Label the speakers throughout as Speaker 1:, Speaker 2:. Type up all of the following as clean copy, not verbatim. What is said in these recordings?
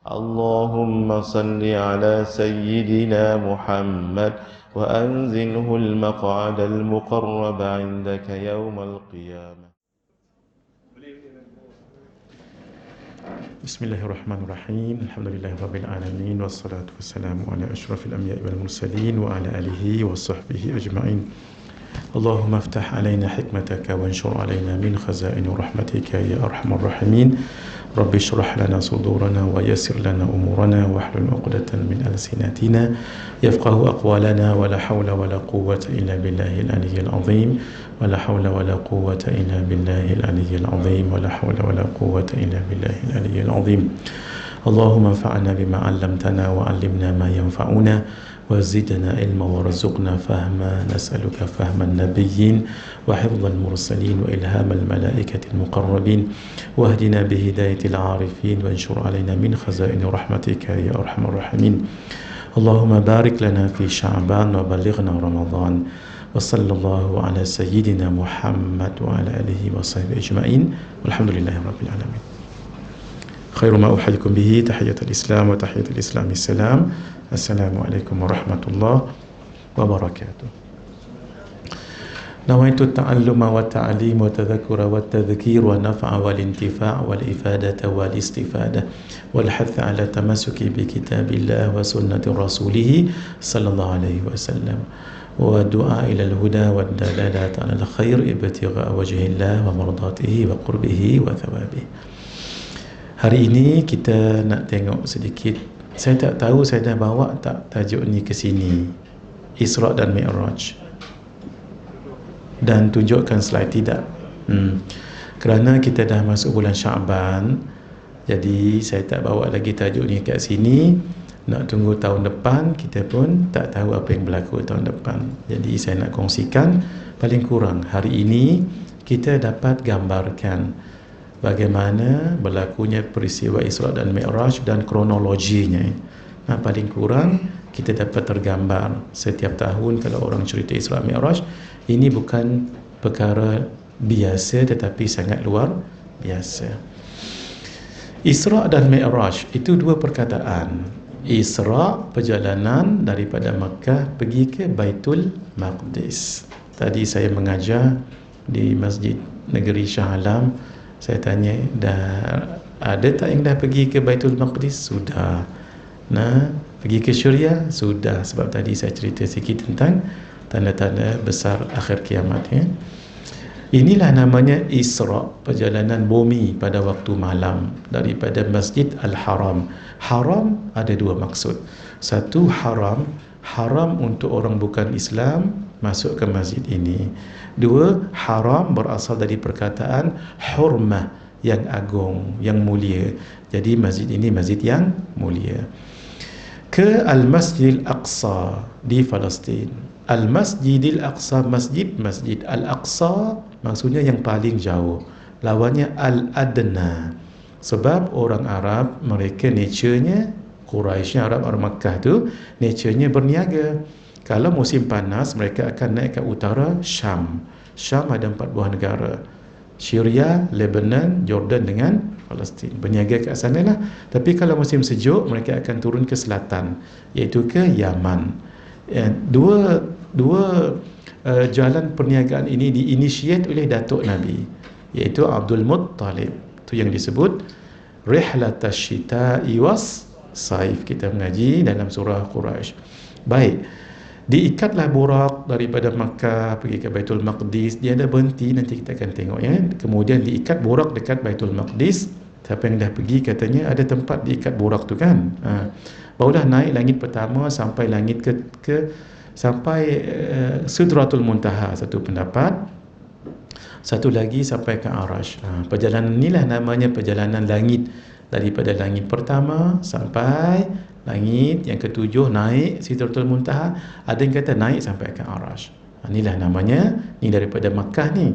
Speaker 1: اللهم صل على سيدنا محمد وأنزله المقعد المقرب عندك يوم القيامة.
Speaker 2: Bismillahirrahmanirrahim. Alhamdulillahirabbil alamin wassalatu wassalamu ala asyrafil anbiya'i wal mursalin wa ala alihi wa sahbihi ajma'in. Allahumma aftah alaina hikmataka wanshur alaina min khazaini rahmatika ya arhamar rahimin. Rabbi shrah lana sudurana wa yassir lana umurana wahlul 'uqdatan min alsinatina yafqahu aqwalana wa la hawla wa la quwwata illa billahil aliyyil azim. ولا حول ولا قوة إلا بالله العلي العظيم ولا حول ولا قوة إلا بالله العلي العظيم اللهم انفعنا بما علمتنا وعلمنا ما ينفعنا وزدنا علما وارزقنا فهما نسألك فهم النبيين وحفظ المرسلين وإلهام الملائكة المقربين واهدنا بهداية العارفين وانشر علينا من خزائن رحمتك يا أرحم الراحمين اللهم بارك لنا في شعبان وبلغنا رمضان وصلى الله على سيدنا محمد وعلى آله وصحبه أجمعين والحمد لله رب العالمين. خير ما أحييكم به تحية الإسلام وتحية الإسلام السلام. السلام عليكم ورحمة الله وبركاته. نويت التعلم والتعليم والتذكر والتذكير والنفع والانتفاع والإفادة والاستفادة والحث على التمسك بكتاب الله وسنة رسوله صلى الله عليه وسلم والدعاء إلى الهدى والدلالات على الخير ابتغاء وجه الله ومرضاته وقربه وثوابه. Hari ini kita nak tengok sedikit. Saya tak tahu saya dah bawa tak tajuk ni ke sini. Isra' dan Mi'raj. Dan tunjukkan slide tidak. Kerana kita dah masuk bulan Sya'ban, jadi saya tak bawa lagi tajuk ni kat sini. Nak tunggu tahun depan, kita pun tak tahu apa yang berlaku tahun depan. Jadi saya nak kongsikan paling kurang hari ini kita dapat gambarkan bagaimana berlakunya peristiwa Isra' dan Mi'raj dan kronologinya. Paling kurang kita dapat tergambar setiap tahun kalau orang cerita Isra' Mi'raj, ini bukan perkara biasa tetapi sangat luar biasa. Isra' dan Mi'raj itu dua perkataan. Isra' perjalanan daripada Makkah pergi ke Baitul Maqdis. Tadi saya mengajar di Masjid Negeri Shah Alam. Saya tanya, dah ada tak yang dah pergi ke Baitul Maqdis? Sudah. Nah, pergi ke Syria? Sudah. Sebab tadi saya cerita sikit tentang tanda-tanda besar akhir kiamat ya. Inilah namanya Isra', perjalanan bumi pada waktu malam daripada Masjid Al-Haram. Haram ada dua maksud. Satu, haram untuk orang bukan Islam masuk ke masjid ini. Dua, haram berasal dari perkataan hurmah, yang agung, yang mulia. Jadi masjid ini masjid yang mulia. Ke Al-Masjidil Aqsa di Palestin. Al-Masjidil Aqsa, masjid Al-Aqsa maksudnya yang paling jauh. Lawannya Al-Adna. Sebab orang Arab, mereka nature-nya, Quraisynya, Arab Makkah tu nature-nya berniaga. Kalau musim panas, mereka akan naik ke utara Syam. Syam ada 4 buah negara. Syria, Lebanon, Jordan dengan Palestin. Berniaga kat sana lah. Tapi kalau musim sejuk, mereka akan turun ke selatan, iaitu ke Yaman. Dua jalan perniagaan ini diinisiat oleh Datuk Nabi, iaitu Abdul Muttalib. Itu yang disebut Rihlatash Shita'i was Saif. Kita mengaji dalam surah Quraisy. Baik, diikatlah burak daripada Makkah pergi ke Baitul Maqdis. Dia ada berhenti, nanti kita akan tengok ya. Kemudian diikat burak dekat Baitul Maqdis. Siapa yang dah pergi katanya ada tempat diikat burak tu kan. Barulah naik langit pertama sampai langit sampai Sidratul Muntaha, satu pendapat. Satu lagi sampai ke Arash. Perjalanan inilah namanya perjalanan langit. Daripada langit pertama sampai langit yang ketujuh, naik Sidratul Muntaha. Ada yang kata naik sampai ke Arash. Inilah namanya, ni daripada Makkah ni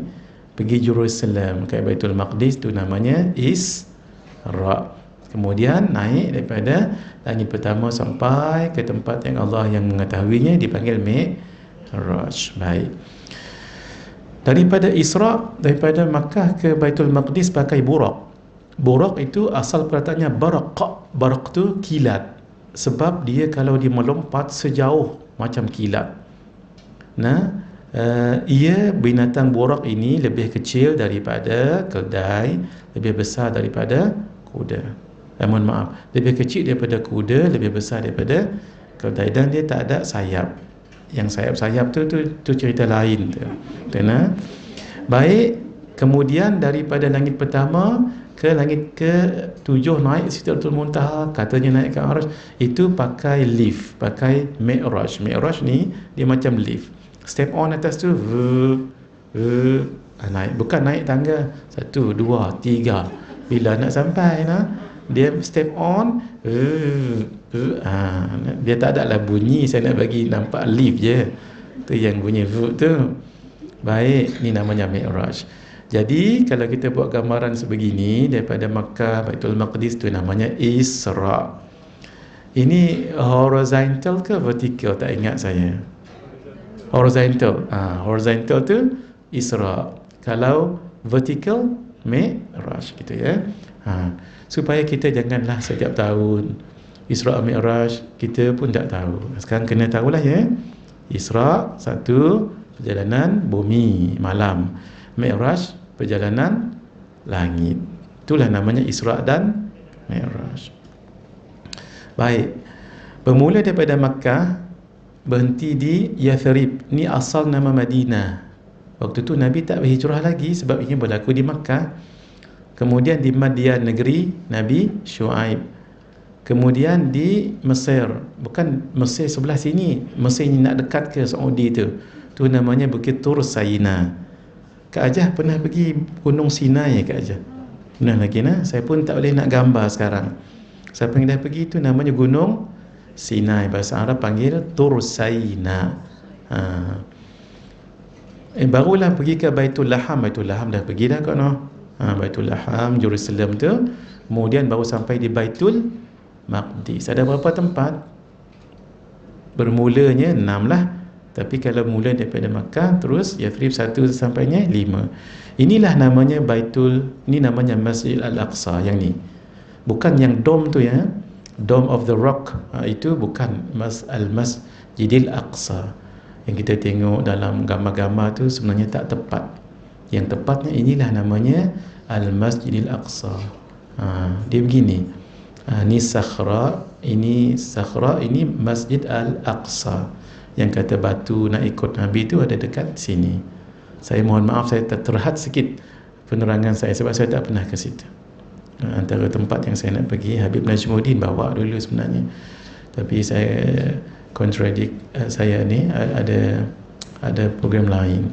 Speaker 2: pergi Jerusalem ke Baitul Maqdis, tu namanya Isra'. Kemudian naik daripada langit pertama sampai ke tempat yang Allah yang mengetahuinya, dipanggil Mi'raj. Baik. Daripada Isra', daripada Makkah ke Baitul Maqdis pakai burak. Buraq itu asal perkataannya baraq. Baraq tu kilat. Sebab dia kalau dia melompat sejauh macam kilat. Nah, ia binatang buraq ini lebih kecil daripada keldai, lebih besar daripada kuda. Mohon maaf, lebih kecil daripada kuda, lebih besar daripada keldai, dan dia tak ada sayap. Yang sayap-sayap tu cerita lain tu. Kena. Baik, kemudian daripada langit pertama ke langit ke-7 naik Sidratul Muntaha, katanya naik ke Arasy, itu pakai lift, pakai Mi'raj. Mi'raj ni dia macam lift. Step on atas tu naik, bukan naik tangga 1, 2, 3. Bila nak sampai dia step on, dia tak ada lah bunyi. Saya nak bagi nampak lift je. Tu yang bunyi tu. Baik, ni namanya Mi'raj. Jadi kalau kita buat gambaran sebegini daripada Makkah, Baitul Maqdis, tu namanya Isra. Ini horizontal ke vertical? Tak ingat saya. Horizontal. Horizontal tu Isra. Kalau vertical, Mi'raj, gitu ya. Supaya kita janganlah setiap tahun Isra Mi'raj, kita pun tak tahu. Sekarang kena tahulah ya. Isra, satu, perjalanan bumi malam. Mi'raj, perjalanan langit. Itulah namanya Isra dan Mi'raj. Baik. Bermula daripada Makkah, berhenti di Yathrib. Ni asal nama Madinah. Waktu tu Nabi tak berhijrah lagi sebab ini berlaku di Makkah. Kemudian di Madian, negeri Nabi Shu'aib. Kemudian di Mesir, bukan Mesir sebelah sini, Mesir ni nak dekat ke Saudi tu. Tu namanya Bukit Tur Saina. Kak Ajah pernah pergi Gunung Sinai Kak Ajah? Pernah lagi saya pun tak boleh nak gambar sekarang. Siapa yang dah pergi tu namanya Gunung Sinai, bahasa Arab panggil Tur Saina. Barulah pergi ke Baitul Laham. Baitul Laham dah pergi dah kau Baitul Laham, Jerusalem tu. Kemudian baru sampai di Baitul Maqdis. Ada berapa tempat? Bermulanya 6 lah. Tapi kalau mula daripada Makkah, terus Yathrib 1 sampainya 5. Inilah namanya Baitul, ini namanya Masjid Al-Aqsa yang ni. Bukan yang dome tu ya. Dome of the Rock, itu bukan. Al-Masjidil Aqsa yang kita tengok dalam gambar-gambar tu sebenarnya tak tepat. Yang tepatnya inilah namanya Al-Masjidil Aqsa. Dia begini. Ni Sakhra, ini Sakhra, ini Masjid Al-Aqsa. Yang kata batu nak ikut Nabi tu ada dekat sini. Saya mohon maaf, saya terhad sikit penerangan saya sebab saya tak pernah ke situ. Antara tempat yang saya nak pergi, Habib Najmuddin bawa dulu sebenarnya. Tapi saya contradict, saya ni ada program lain.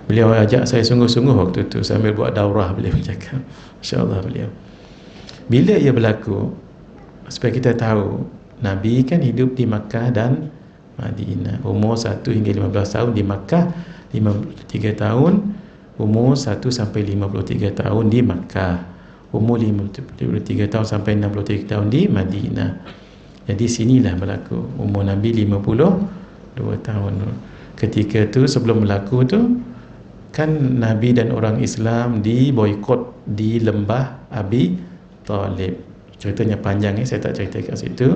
Speaker 2: Beliau ajak saya sungguh-sungguh waktu tu sambil buat daurah, beliau cakap. Masya-Allah beliau. Bila ia berlaku, supaya kita tahu, Nabi kan hidup di Makkah dan Madinah. Umur 1 hingga 15 tahun di Makkah, 53 tahun. Umur 1 sampai 53 tahun di Makkah. Umur 53 tahun sampai 63 tahun di Madinah. Jadi sinilah berlaku. Umur Nabi 52 tahun. Ketika tu, sebelum berlaku tu, kan Nabi dan orang Islam diboikot di lembah Abi Talib. Ceritanya panjang saya tak cerita kat situ.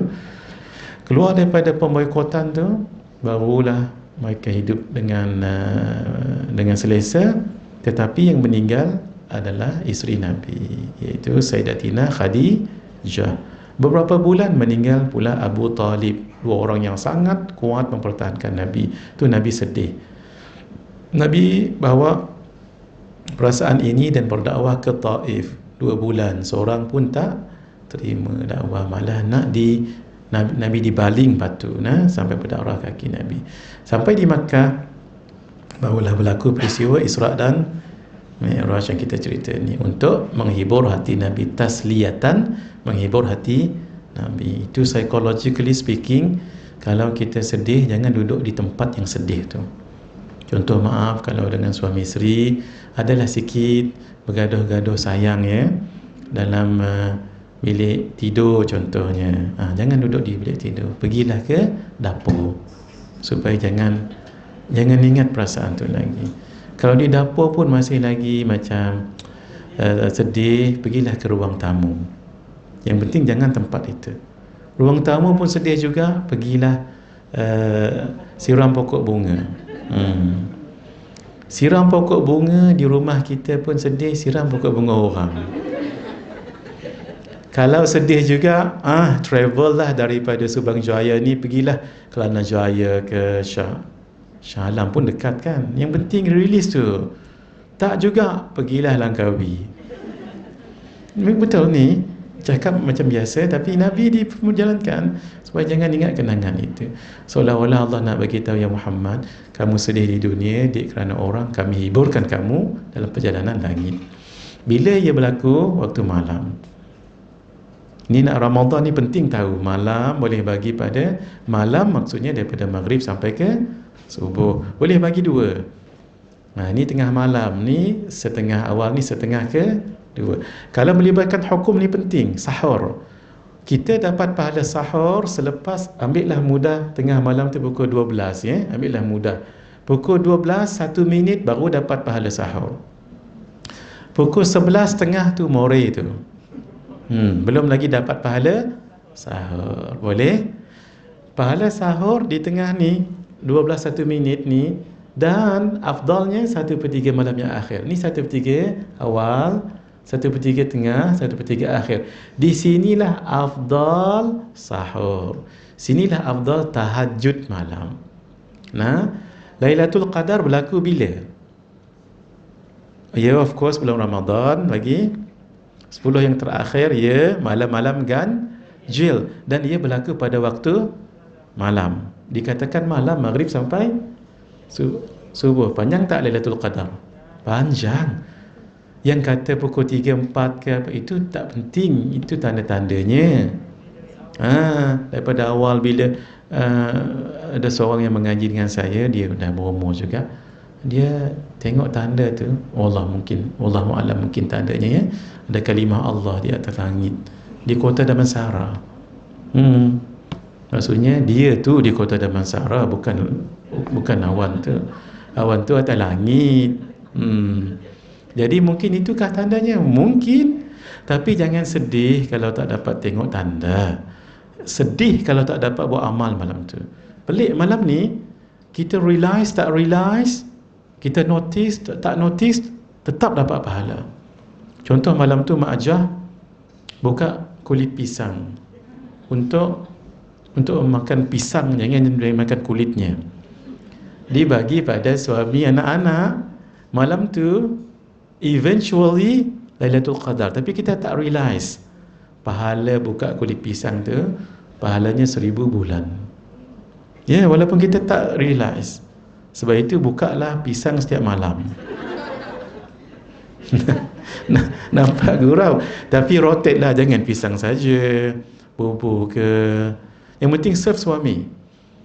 Speaker 2: Keluar daripada pemboikotan tu, barulah mereka hidup dengan selesa. Tetapi yang meninggal adalah isteri Nabi, iaitu Sayyidatina Khadijah. Beberapa bulan meninggal pula Abu Talib. Dua orang yang sangat kuat mempertahankan Nabi. Tu Nabi sedih. Nabi bawa perasaan ini dan berdakwah ke Taif 2 bulan. Seorang pun tak terima dakwah, malah Nabi dibaling batu sampai berdarah kaki Nabi. Sampai di Makkah barulah berlaku peristiwa Isra dan Mi'raj yang kita cerita ni, untuk menghibur hati Nabi, tasliyatan, menghibur hati Nabi. Itu psychologically speaking, kalau kita sedih jangan duduk di tempat yang sedih tu. Contoh maaf, kalau dengan suami isteri adalah sikit bergaduh-gaduh sayang ya dalam bilik tidur contohnya, jangan duduk di bilik tidur, pergilah ke dapur supaya jangan ingat perasaan tu lagi. Kalau di dapur pun masih lagi macam sedih, pergilah ke ruang tamu. Yang penting jangan tempat itu. Ruang tamu pun sedih juga, pergilah siram pokok bunga. Siram pokok bunga di rumah kita pun sedih, siram pokok bunga orang. Kalau sedih juga, travel lah daripada Subang Jaya ni, pergilah Kelana Jaya ke Shah Alam pun dekat kan. Yang penting release tu. Tak juga, pergilah Langkawi. Betul ni, cakap macam biasa, tapi Nabi dijalankan supaya jangan ingat kenangan itu. Seolah-olah Allah nak bagi tahu, ya Muhammad, kamu sedih di dunia kerana orang, kami hiburkan kamu dalam perjalanan langit. Bila ia berlaku? Waktu malam. Ni nak Ramadan ni penting tahu. Malam boleh bagi pada malam, maksudnya daripada maghrib sampai ke subuh. Boleh bagi dua. Ni tengah malam ni, setengah awal ni, setengah ke dua. Kalau melibatkan hukum ni penting. Sahur, kita dapat pahala sahur selepas, ambillah mudah tengah malam tu pukul 12 ya. Ambillah mudah pukul 12, 1 minit baru dapat pahala sahur. Pukul 11.30 tu more tu. Belum lagi dapat pahala sahur. Boleh? Pahala sahur di tengah ni 12 1 minit ni, dan afdalnya 1/3 malam yang akhir. Ni 1/3 awal, 1/3 tengah, 1/3 akhir. Di sinilah afdal sahur. Sinilah afdal tahajud malam. Nah, Lailatul Qadar berlaku bila? Ya, of course bulan Ramadan lagi 10 yang terakhir, ya, malam-malam ganjil, dan ia berlaku pada waktu malam. Dikatakan malam maghrib sampai subuh. Panjang tak Lailatul Qadar? Panjang. Yang kata pukul 3, 4 ke apa, itu tak penting. Itu tanda-tandanya. Daripada awal bila ada seorang yang mengaji dengan saya, dia dah berumur juga, dia tengok tanda tu, Wallahu a'lam, mungkin tandanya ya, ada kalimah Allah di atas langit di kota Damansara. Maksudnya dia tu di kota Damansara, bukan awan tu. Awan tu atas langit. Jadi mungkin itukah tandanya? Mungkin. Tapi jangan sedih kalau tak dapat tengok tanda. Sedih kalau tak dapat buat amal malam tu. Pelik malam ni, kita realize tak realize, kita notice tak notice, tetap dapat pahala. Contoh malam tu mak ajah buka kulit pisang untuk makan pisang, jangan makan kulitnya. Dibagi pada suami anak-anak. Malam tu eventually Lailatul Qadar, tapi kita tak realize pahala buka kulit pisang tu pahalanya 1000 bulan. Ya, walaupun kita tak realize. Sebab itu bukalah pisang setiap malam. Nampak gurau, tapi rotate lah, jangan pisang saja, bubur ke. Yang penting serve suami.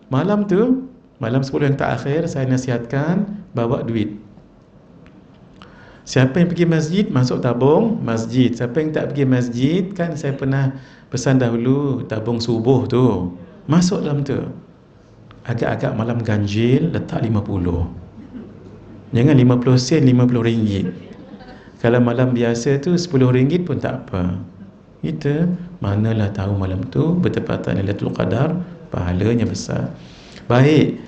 Speaker 2: Malam tu, malam 10 yang terakhir, saya nasihatkan bawa duit. Siapa yang pergi masjid, masuk tabung masjid. Siapa yang tak pergi masjid, kan saya pernah pesan dahulu, tabung subuh tu, masuk dalam tu. Agak-agak malam ganjil, letak 50. Jangan 50 sen, 50 ringgit. Kalau malam biasa tu 10 ringgit pun tak apa. Kita manalah tahu malam tu bertepatan Lailatul Qadar, pahalanya besar. Baik,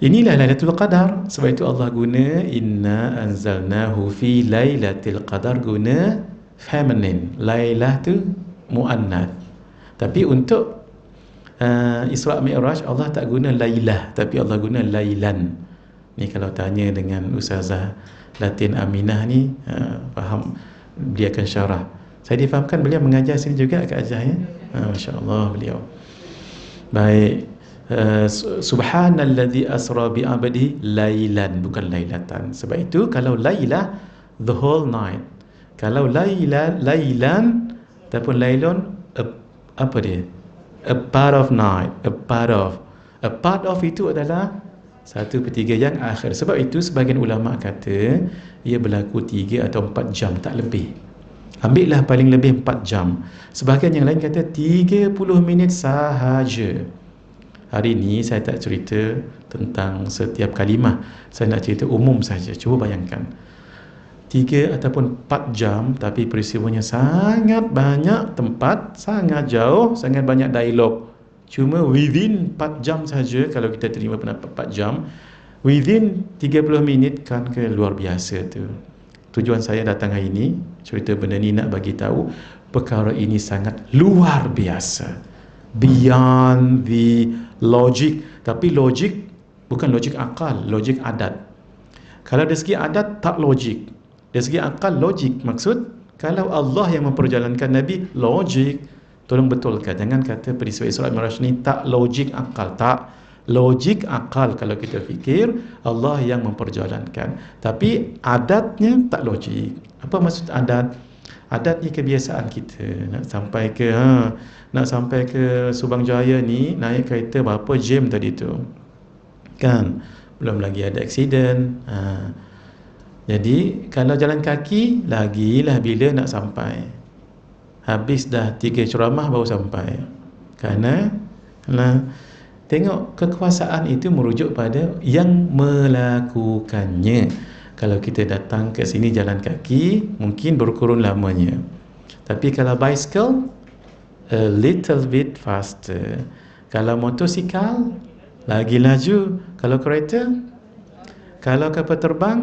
Speaker 2: inilah Lailatul Qadar. Sebab itu Allah guna inna anzalnahu fi Lailatul Qadar, guna feminine. Lailah tu muannath. Tapi untuk Isra' Mi'raj Allah tak guna Lailah, tapi Allah guna Lailan. Ni kalau tanya dengan Ustazah Latin Aminah ni, faham, dia akan syarah. Saya difahamkan beliau mengajar sini juga Kak Ajah ya. Masya-Allah beliau. Baik. Subhanalladzi asra bi 'abdihi lailan, bukan lailatan. Sebab itu kalau lailah the whole night. Kalau lailan ataupun lailun, apa dia? A part of night, a part of itu adalah 1/3 yang akhir. Sebab itu sebagian ulama kata ia berlaku 3 atau 4 jam, tak lebih. Ambillah paling lebih 4 jam. Sebahagian yang lain kata 30 minit sahaja. Hari ini saya tak cerita tentang setiap kalimah, saya nak cerita umum saja. Cuba bayangkan, 3 ataupun 4 jam, tapi peristiwanya sangat banyak tempat, sangat jauh, sangat banyak dialog. Cuma within 4 jam saja, kalau kita terima pendapat 4 jam, within 30 minit kan ke luar biasa tu. Tujuan saya datang hari ini, cerita benda ni nak bagi tahu perkara ini sangat luar biasa. Beyond the logic. Tapi logik bukan logik akal, logik adat. Kalau dari segi adat tak logik. Dari segi akal logik. Maksud kalau Allah yang memperjalankan Nabi, logik. Tolong betulkan, jangan kata peristiwa Isra Mi'raj ni tak logik akal. Tak logik akal kalau kita fikir Allah yang memperjalankan. Tapi adatnya tak logik. Apa maksud adat? Adat ni kebiasaan kita. Nak sampai ke Subang Jaya ni naik kereta berapa jam tadi tu, kan? Belum lagi ada aksiden. Jadi kalau jalan kaki lagilah bila nak sampai. Habis dah 3 ceramah baru sampai. Kerana tengok kekuasaan itu merujuk pada yang melakukannya. Kalau kita datang ke sini jalan kaki mungkin berkurun lamanya. Tapi kalau bicycle a little bit faster. Kalau motosikal lagi laju. Kalau kereta, kalau kapal terbang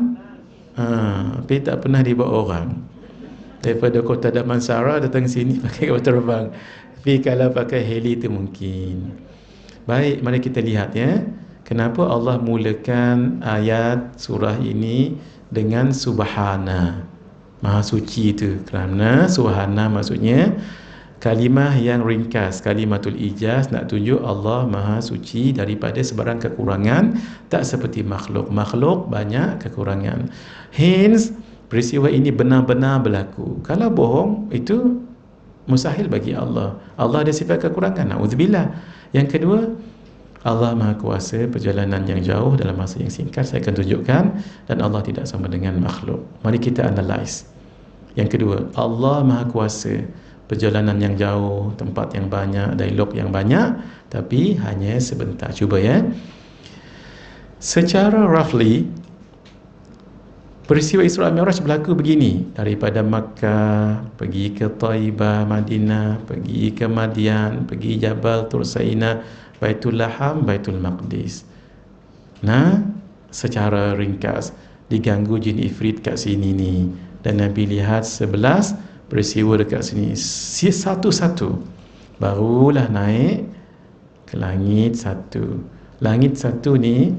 Speaker 2: tapi tak pernah dibawa orang. Daripada Kota Damansara datang sini pakai kapal terbang. Tapi kalau pakai heli itu mungkin. Baik, mari kita lihat ya. Kenapa Allah mulakan ayat surah ini dengan subhana, maha suci itu? Kerana subhana maksudnya kalimah yang ringkas, kalimatul ijaz, nak tunjuk Allah maha suci daripada sebarang kekurangan, tak seperti makhluk. Makhluk banyak kekurangan. Hence peristiwa ini benar-benar berlaku. Kalau bohong itu mustahil bagi Allah. Allah ada sifat kekurangan, na'udzubillah. Yang kedua, Allah Maha Kuasa perjalanan yang jauh dalam masa yang singkat. Saya akan tunjukkan. Dan Allah tidak sama dengan makhluk. Mari kita analyse. Yang kedua, Allah Maha Kuasa perjalanan yang jauh, tempat yang banyak, dialog yang banyak, tapi hanya sebentar. Cuba ya. Secara roughly, peristiwa Isra Mi'raj berlaku begini. Daripada Makkah pergi ke Taibah, Madinah, pergi ke Madian, pergi Jabal Tursaina, Baitul Laham, Baitul Maqdis. Secara ringkas diganggu jin ifrit kat sini ni, dan Nabi lihat 11 peristiwa dekat sini satu-satu. Barulah naik ke langit satu. Langit satu ni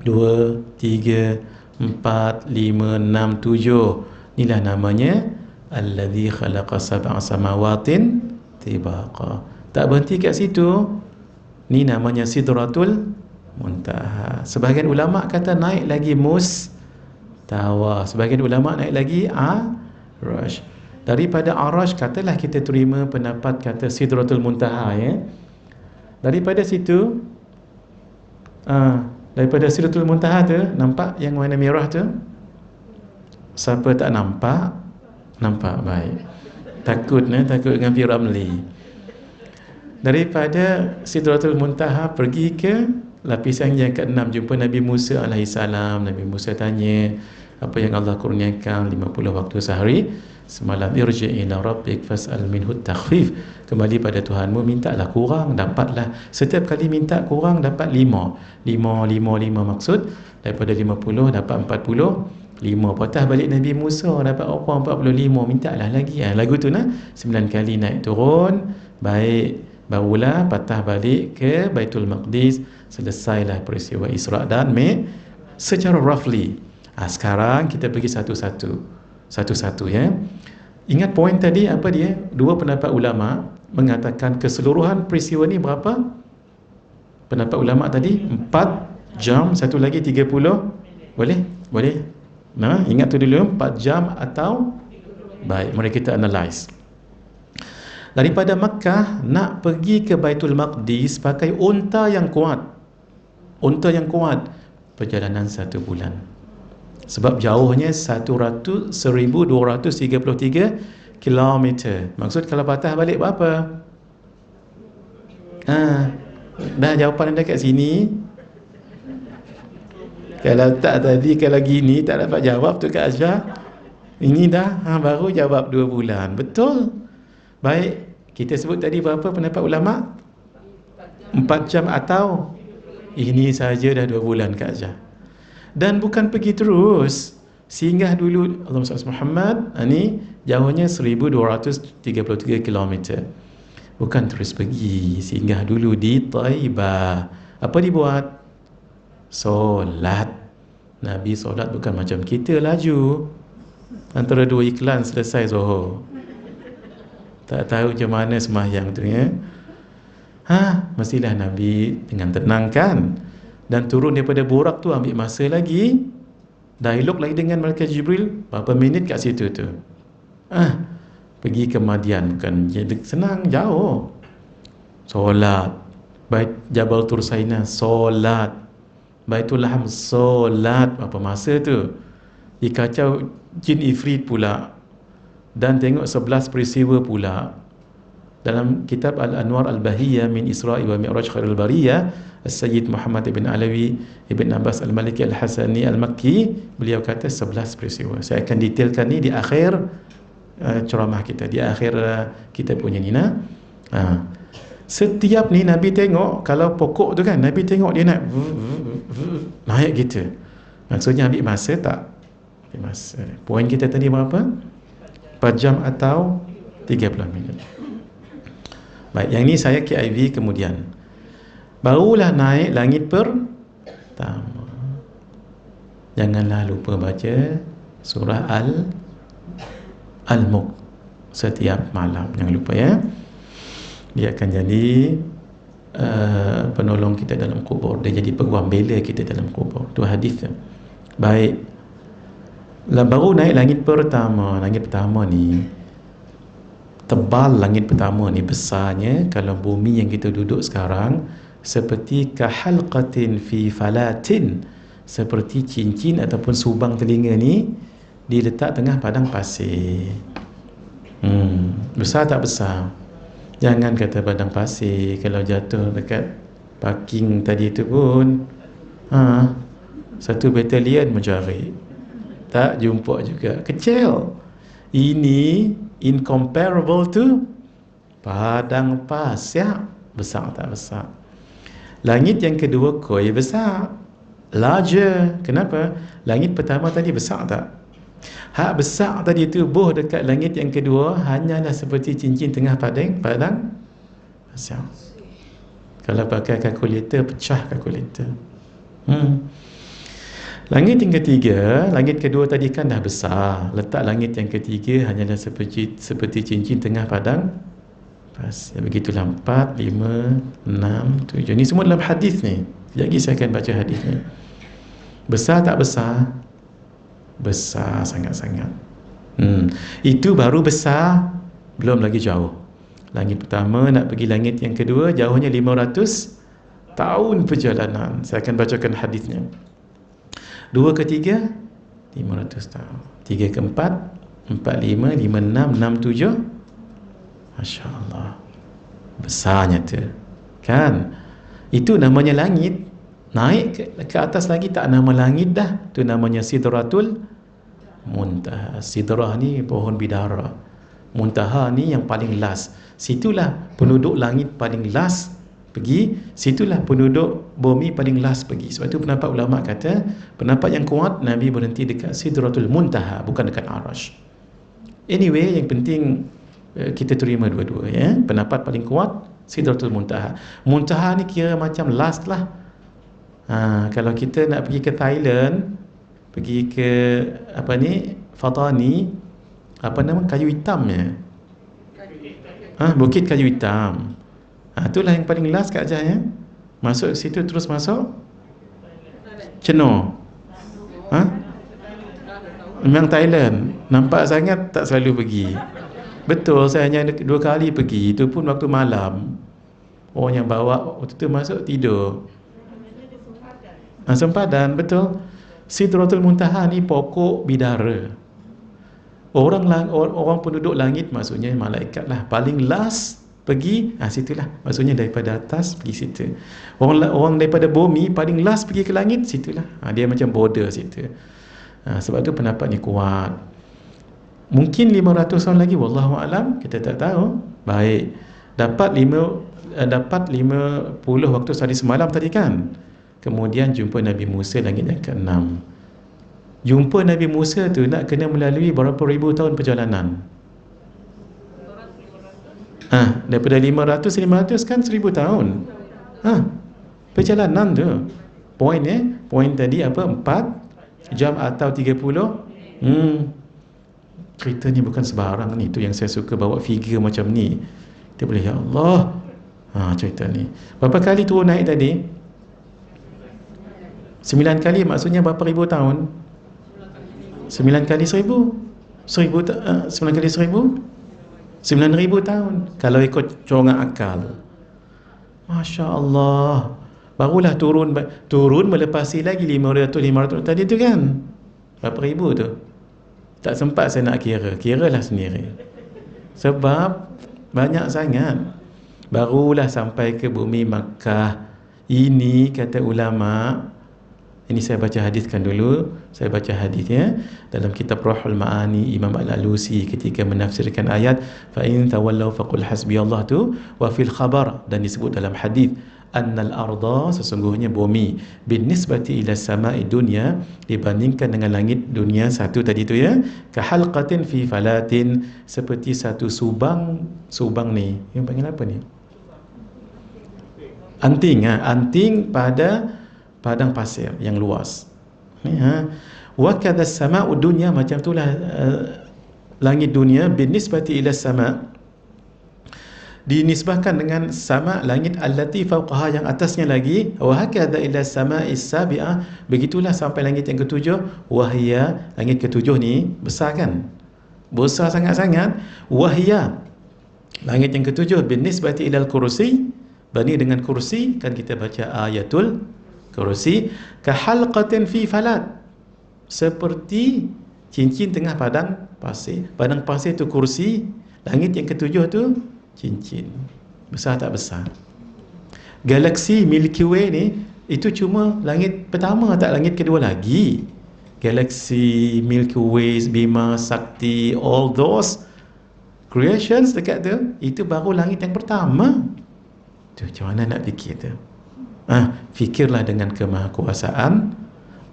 Speaker 2: 2, 3, 4, 5, 6, 7. Inilah namanya Alladhi khalaqa sab'a samawatin tibaqa. Tak berhenti kat situ. Ni namanya Sidratul Muntaha. Sebahagian ulama kata naik lagi Mustawa. Sebahagian ulama naik lagi Arash. Daripada Arash katalah kita terima pendapat kata Sidratul Muntaha ya. Daripada situ daripada Sidratul Muntaha tu, nampak yang warna merah tu? Siapa tak nampak? Nampak, baik. Takut dengan Piramli. Daripada Sidratul Muntaha pergi ke lapisan yang ke-6, jumpa Nabi Musa AS. Nabi Musa tanya, apa yang Allah kurniakan 50 waktu sehari semalam? Irji' ila rabbik fas'al minhu takhfif. Kembali pada Tuhanmu, mintalah kurang, dapatlah. Setiap kali minta kurang dapat 5. 5 maksud daripada 50 dapat 45. Patah balik Nabi Musa dapat apa? 45. Mintalah lagi. Lagu tu 9 kali naik turun. Baik, barulah patah balik ke Baitul Maqdis. Selesailah peristiwa Isra dan Mi'raj secara roughly. Sekarang kita pergi satu-satu ya. Ingat poin tadi apa dia? Dua pendapat ulama mengatakan keseluruhan peristiwa ni berapa? Pendapat ulama tadi 4 jam, satu lagi 30. Boleh? Ingat tu dulu 4 jam atau baik, mari kita analyse. Daripada Makkah nak pergi ke Baitul Maqdis pakai unta yang kuat. Perjalanan 1 bulan. Sebab jauhnya 1233 km. Maksud kalau patah balik berapa? Dah jawapan anda kat sini. Kalau tak tadi, kalau gini tak dapat jawab tu Kak Azhar. Ini dah baru jawab 2 bulan. Betul. Baik, kita sebut tadi berapa pendapat ulama? 4 jam atau ini saja dah 2 bulan Kak Jah. Dan bukan pergi terus. Singgah dulu Allahumma salli Muhammad. Ini jauhnya 1233 km. Bukan terus pergi, singgah dulu di Taibah. Apa dibuat? Solat. Nabi solat bukan macam kita laju. Antara 2 iklan selesai Zuhur. Tak tahu macam mana sembahyang tu ya. Mestilah Nabi dengan tenangkan dan turun daripada Burak tu ambil masa lagi, dialog lagi dengan Malaikat Jibril berapa minit kat situ tu. Pergi ke Madian bukan senang, jauh. Solat. Bait Jabal Tursaina solat. Baitul Laham solat. Apa masa tu? Dikacau jin ifrit pula. Dan tengok 11 peristiwa pula. Dalam kitab Al-Anwar Al-Bahiyah min Isra'i wa Mi'raj Khairul Bariyah, Sayyid Muhammad ibn Alawi ibn Abbas Al-Maliki Al-Hasani Al-Makki, beliau kata 11 peristiwa. Saya akan detailkan ni di akhir ceramah kita, di akhir kita punya ni nah. Setiap ni Nabi tengok, kalau pokok tu kan Nabi tengok dia naik gitu. Maksudnya ambil masa tak? Ambil masa. Poin kita tadi berapa? 4 jam atau 30 minit. Baik, yang ni saya KIV kemudian. Barulah naik langit pertama. Janganlah lupa baca surah Al-Mulk setiap malam. Jangan lupa ya. Dia akan jadi penolong kita dalam kubur. Dia jadi peguam bela kita dalam kubur. Itu hadis. Baik. Baru naik langit pertama. Langit pertama ni tebal, langit pertama ni besarnya kalau bumi yang kita duduk sekarang seperti kahalqatin fi falatin, seperti cincin ataupun subang telinga ni diletak tengah padang pasir. Besar tak besar? Jangan kata padang pasir, kalau jatuh dekat parking tadi tu pun satu batalion mencari tak jumpa juga. Kecil. Ini incomparable to padang pasir. Besar tak besar? Langit yang kedua koi besar, larger. Kenapa? Langit pertama tadi besar tak? Hak besar tadi tu buh dekat langit yang kedua hanyalah seperti cincin tengah padang pasir. Kalau pakai kalkulator, pecah kalkulator. Langit yang ketiga, langit kedua tadi kan dah besar. Letak langit yang ketiga hanyalah seperti cincin tengah padang pasir. Begitulah 4, 5, 6, 7. Ni semua dalam hadis ni. Sekejap lagi saya akan baca hadis ni. Besar tak besar? Besar sangat-sangat. Itu baru besar, belum lagi jauh. Langit pertama nak pergi langit yang kedua, jauhnya 500 tahun perjalanan. Saya akan bacakan hadisnya. 2 ke 3 500 tahun. 3 ke 4 4, 5, 5, 6, 6, 7. Masya Allah, besarnya tu kan. Itu namanya langit. Naik ke atas lagi tak nama langit dah. Itu namanya Sidratul Muntaha. Sidrah ni pohon bidara, Muntaha ni yang paling last. Situlah penduduk langit paling last pergi, situlah penduduk bumi paling last pergi. Sebab itu pendapat ulama kata, pendapat yang kuat Nabi berhenti dekat Sidratul Muntaha, bukan dekat Arash. Anyway, yang penting kita terima dua-dua ya. Pendapat paling kuat Sidratul Muntaha. Muntaha ni kira macam last lah. Kalau kita nak pergi ke Thailand, pergi ke Fatani, apa nama kayu hitamnya? Bukit Kayu Hitam. Itulah yang paling last Kak Jah ya. Masuk situ terus masuk Chenor. Memang Thailand. Nampak sangat tak selalu pergi. Betul, saya hanya 2 kali pergi. Itu pun waktu malam. Orang yang bawa waktu tu masuk tidur. Sempadan, betul. Sidratul Muntaha ni pokok bidara. Orang penduduk langit, maksudnya malaikat lah, paling last pergi situlah. Maksudnya daripada atas pergi situ. Orang daripada bumi paling last pergi ke langit, situlah. Dia macam border situ. Sebab tu pendapat ni kuat. Mungkin 500 tahun lagi, wallahu alam, kita tak tahu. Baik. Dapat 50 waktu sehari semalam tadi kan. Kemudian jumpa Nabi Musa langit yang ke-6. Jumpa Nabi Musa tu nak kena melalui berapa ribu tahun perjalanan? Daripada 500 kan 1000 tahun. Perjalanan tu. Poin tadi apa? 4 jam atau 30. Cerita ni bukan sebarang ni. Itu yang saya suka bawa figure macam ni. Dia boleh, ya Allah. Cerita ni. Berapa kali turun naik tadi? 9 kali, maksudnya berapa ribu tahun? 9 kali 1000. 9 kali 1000? 9,000 tahun. Kalau ikut corongan akal. Masya Allah. Barulah turun melepasi lagi 500 tadi tu kan. Berapa ribu tu? Tak sempat saya nak kiralah sendiri. Sebab banyak sangat. Barulah sampai ke bumi Makkah. Ini kata ulama, ini saya baca hadiskan dulu. Saya baca hadisnya dalam kitab Ruhul Ma'ani Imam Al-Alusi ketika menafsirkan ayat fa in tawallaw faqul hasbiyallah tu, wa fil khabar, dan disebut dalam hadis annal arda, sesungguhnya bumi, binisbati ila sama'i dunya, dibandingkan dengan langit dunia satu tadi tu ya, kahalqatin fi falatin, seperti satu subang ni, yang panggil apa ni? Anting pada padang pasir yang luas. Wa kadha sama'u dunya, macam itulah langit dunia, binisbati ila sama', dinisbahkan dengan sama langit allati fawqaha, yang atasnya lagi, wa hakadha ila sama'is sabi'ah, begitulah sampai langit yang ketujuh, wahia, langit ketujuh ni besar kan, besar sangat-sangat, wahia, langit yang ketujuh, binisbati ilal kursi, banding dengan kursi, kan kita baca ayatul kursi, kahalqatin fi falat, seperti cincin tengah padang pasir. Padang pasir tu kursi, langit yang ketujuh tu cincin. Besar tak besar? Galaksi Milky Way ni, itu cuma langit pertama, tak langit kedua lagi. Galaksi Milky Way, Bima Sakti, all those creations dekat tu, itu baru langit yang pertama. Tu macam mana nak fikir tu? Fikirlah dengan kemahakuasaan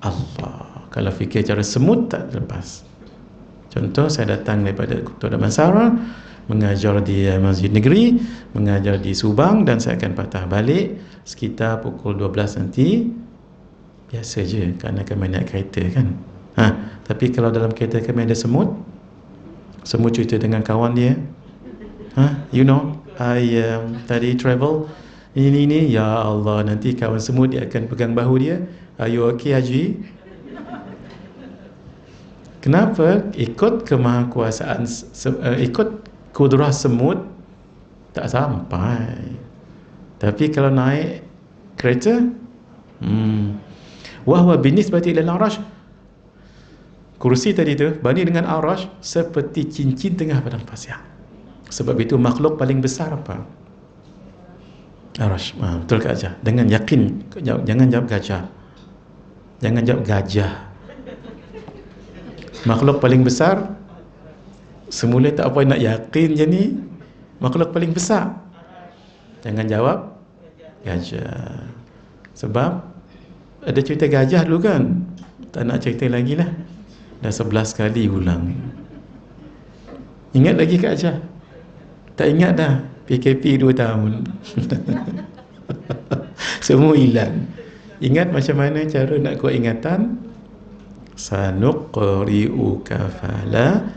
Speaker 2: Allah. Kalau fikir cara semut tak lepas. Contoh, saya datang daripada Kota Damansara, mengajar di Masjid Negeri, mengajar di Subang, dan saya akan patah balik sekitar pukul 12 nanti. Biasa je, kerana kami naik kereta kan. Tapi kalau dalam kereta kami ada semut cerita dengan kawan dia, you know, tadi travel ini, ya Allah, nanti kawan semut dia akan pegang bahu dia, are you okay Haji? Kenapa? Ikut kemahakuasaan, ikut kudrah semut tak sampai. Tapi kalau naik kereta, wahwa binisbati ilal arash, kursi tadi tu banding dengan arash seperti cincin tengah padang pasir. Sebab itu makhluk paling besar apa? Arash. Betul ke Ajah? Dengan yakin, jangan jawab gajah. Jangan jawab gajah. Makhluk paling besar, semula tak apa nak yakin je ni, makhluk paling besar. Jangan jawab gajah. Sebab ada cerita gajah dulu kan, tak nak cerita lagi lah, dah 11 kali ulang. Ingat lagi Kak Ajah? Tak ingat dah. PKP 2 tahun. Semua hilang. Ingat macam mana cara nak kuat ingatan? Sanuqri'uka fala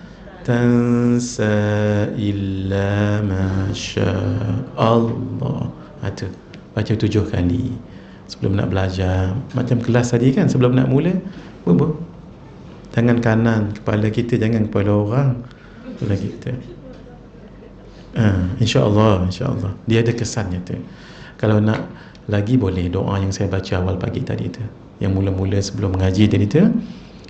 Speaker 2: tansa illa ma sya'allah. Itu baca 7 kali sebelum nak belajar. Macam kelas tadi kan, sebelum nak mula, tangan kanan kepala kita, jangan kepala orang, kepala kita. InsyaAllah dia ada kesannya tu. Kalau nak lagi boleh doa yang saya baca awal pagi tadi tu, yang mula-mula sebelum mengaji tadi tu.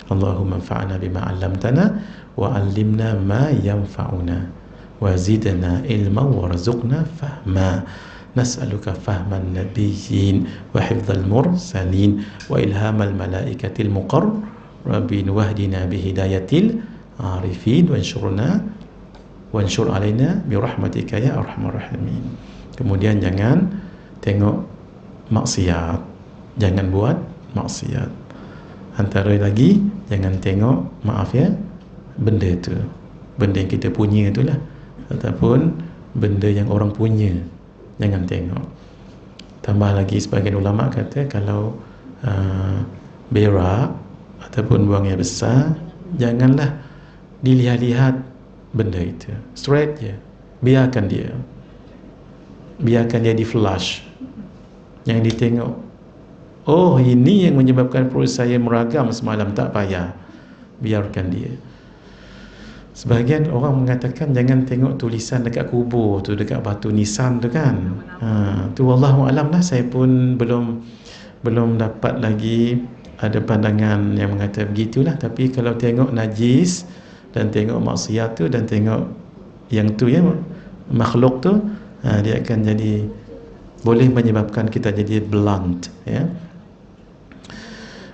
Speaker 2: Allahumma anfa'na bima 'allamtana wa 'allimna ma yanfa'una wa zidna ilma warzuqna fahma. Nas'aluka fahman nabiyyin wa hifdzal mursalin wa ilhamal malaikatil muqarrabin wahdina bihidayatil arifin wansyur alaina bi rahmatika ya arhamar rahimin. Kemudian jangan tengok maksiat, jangan buat maksiat. Antara lagi, jangan tengok, maaf ya, benda tu, benda yang kita punya itulah, ataupun benda yang orang punya, jangan tengok. Tambah lagi, sebagian ulama kata kalau berak ataupun buang air besar, janganlah dilihat-lihat benda itu, straight je, biarkan dia di flash, yang ditengok. Oh, ini yang menyebabkan perut saya meragam semalam, tak payah, biarkan dia. Sebahagian orang mengatakan jangan tengok tulisan dekat kubur tu, dekat batu nisan tu kan. Tu wallahualam lah, saya pun belum dapat lagi ada pandangan yang mengatakan begitulah. Tapi kalau tengok najis dan tengok maksiat tu dan tengok yang tu ya, makhluk tu, dia akan jadi, boleh menyebabkan kita jadi blunt ya.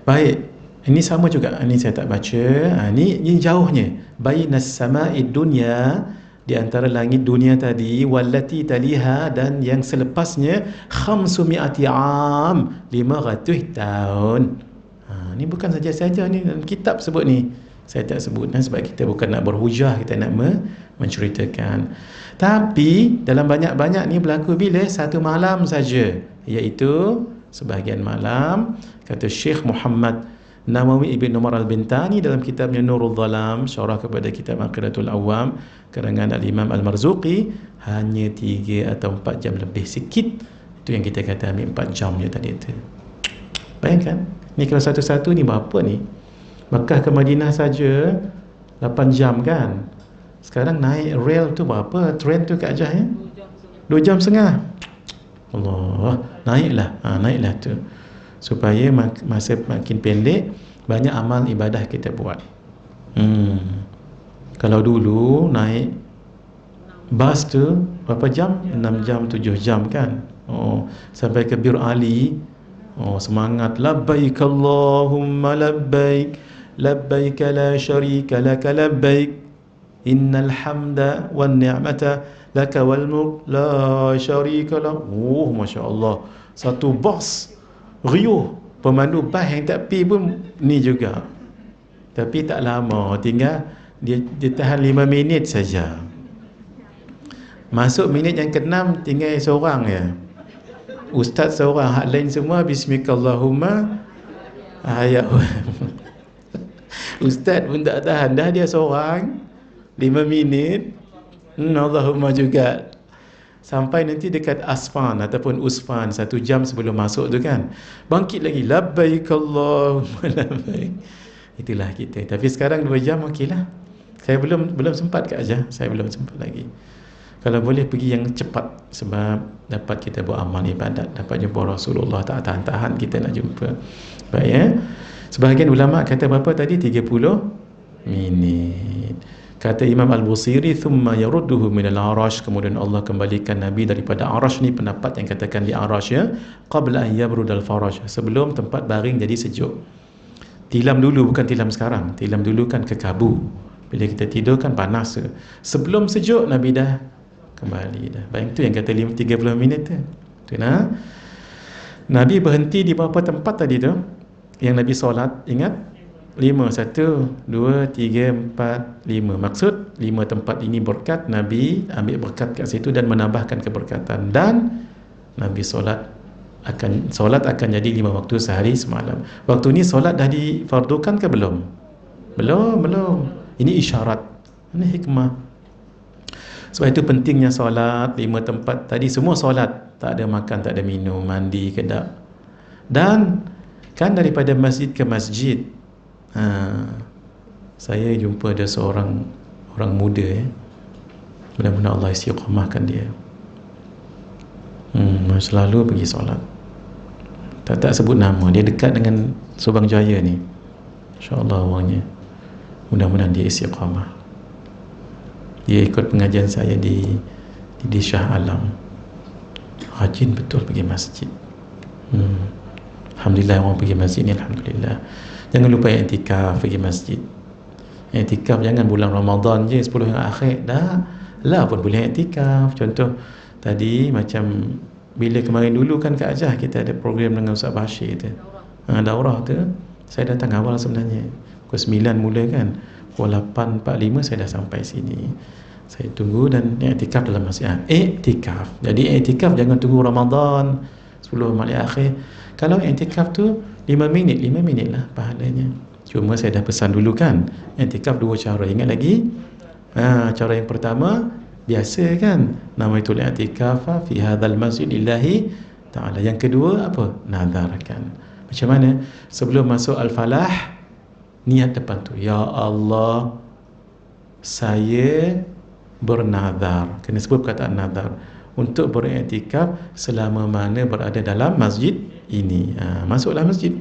Speaker 2: Baik, ini sama juga, ini saya tak baca. Ini jauhnya, bainas sama'id dunya, di antara langit dunia tadi, wallati taliha, dan yang selepasnya, 500 am, 500 tahun. Ini bukan saja-saja ni dalam kitab sebut ni. Saya tak sebut sebab kita bukan nak berhujah, kita nak menceritakan. Tapi dalam banyak-banyak ni berlaku bila? Satu malam saja, iaitu sebahagian malam. Kata Syekh Muhammad Nawawi Ibn Umar Al-Bintani dalam kitabnya Nurul Zalam, syarah kepada kitab Aqidatul Awam karangan Al-Imam Al-Marzuqi, hanya 3 atau 4 jam lebih sikit. Itu yang kita kata ambil 4 jam je tadi tu. Bayangkan, ni kalau satu-satu ni berapa ni? Mekah ke Madinah saja 8 jam kan. Sekarang naik rail tu berapa? Train tu kat Jah ya? 2 jam setengah. Allah, naiklah tu. Supaya masa makin pendek, banyak amal ibadah kita buat. Kalau dulu naik bas tu berapa jam? 6 jam, 7 jam kan. Sampai ke Bir Ali, semangat, labbaik Allahumma labbaik, labbaik la syarika laka labbaik, innal hamda wan ni'mata laka wal mulk la syarika lak. Masya Allah, satu bas riuh, pemandu bas yang tak pi pun ni juga. Tapi tak lama, tinggal dia tahan 5 minit saja. Masuk minit yang ke-6 tinggal seorang ya, ustaz seorang, hak lain semua bismikallahumma ayat. Ustaz pun tak tahan dah, dia seorang 5 minit, Allahumma juga. Sampai nanti dekat Asfan ataupun Usfan, 1 jam sebelum masuk tu kan, bangkit lagi, labbaik Allahumma labbaik. Itulah kita. Tapi sekarang 2 jam okeylah. Saya belum sempat kat Jah, saya belum sempat lagi. Kalau boleh pergi yang cepat, sebab dapat kita buat amal ibadat, dapat jumpa Rasulullah, tak tahan-tahan kita nak jumpa. Baik ya. Sebahagian ulama kata berapa tadi? 30 minit. Kata Imam Al-Busiri, thumma yarudduhu minal arash, kemudian Allah kembalikan Nabi daripada arash. Ni pendapat yang katakan di arash ya, qabla an yabrudal farash, sebelum tempat baring jadi sejuk. Tilam dulu, bukan tilam sekarang. Tilam dulu kan kekabu, bila kita tidur kan panas. Sebelum sejuk Nabi dah kembali dah. Baik, tu yang kata 30 minit tu. Tu nah. Nabi berhenti di beberapa tempat tadi tu yang Nabi solat, ingat? 5, 1, 2, 3, 4, 5. Maksud 5 tempat ini berkat, Nabi ambil berkat kat situ dan menambahkan keberkatan. Dan Nabi solat akan jadi 5 waktu sehari semalam. Waktu ni solat dah difardukan ke belum? Belum. Ini isyarat, ini hikmah. Sebab itu pentingnya solat 5 tempat tadi, semua solat, tak ada makan, tak ada minum, mandi, kedap. Dan kan daripada masjid ke masjid, saya jumpa ada seorang orang muda ya. Mudah-mudahan Allah istiqamahkan dia. Selalu pergi solat. Tak sebut nama, dia dekat dengan Subang Jaya ni. InsyaAllah orangnya. Mudah-mudahan dia istiqamah. Dia ikut pengajian saya di Shah Alam. Rajin betul pergi masjid. Alhamdulillah orang pergi masjid ni, alhamdulillah. Jangan lupa iktikaf, pergi masjid. Iktikaf jangan bulan Ramadan je 10 yang akhir dah. Lah pun boleh iktikaf. Contoh tadi macam bila kemarin dulu kan Kak Ajah kita ada program dengan Ustaz Bashir tu. Daurah tu saya datang awal sebenarnya. Pukul 9 mula kan. Pukul 8.45 saya dah sampai sini. Saya tunggu dan iktikaf dalam masjid. Iktikaf. Jadi iktikaf jangan tunggu Ramadan 10 malam akhir. Kalau iktikaf tu 5 minit lah pahalanya. Cuma saya dah pesan dulu kan, iktikaf 2 cara. Ingat lagi? Cara yang pertama biasa kan, namaitul i'tikaf fi hadzal masjid lillahi ta'ala. Yang kedua apa? Nazarkan. Macam mana? Sebelum masuk al-falah, niat depan tu, ya Allah, saya bernazar. Kena sebut perkataan nazar untuk beriktikaf selama mana berada dalam masjid ini. Masuklah masjid,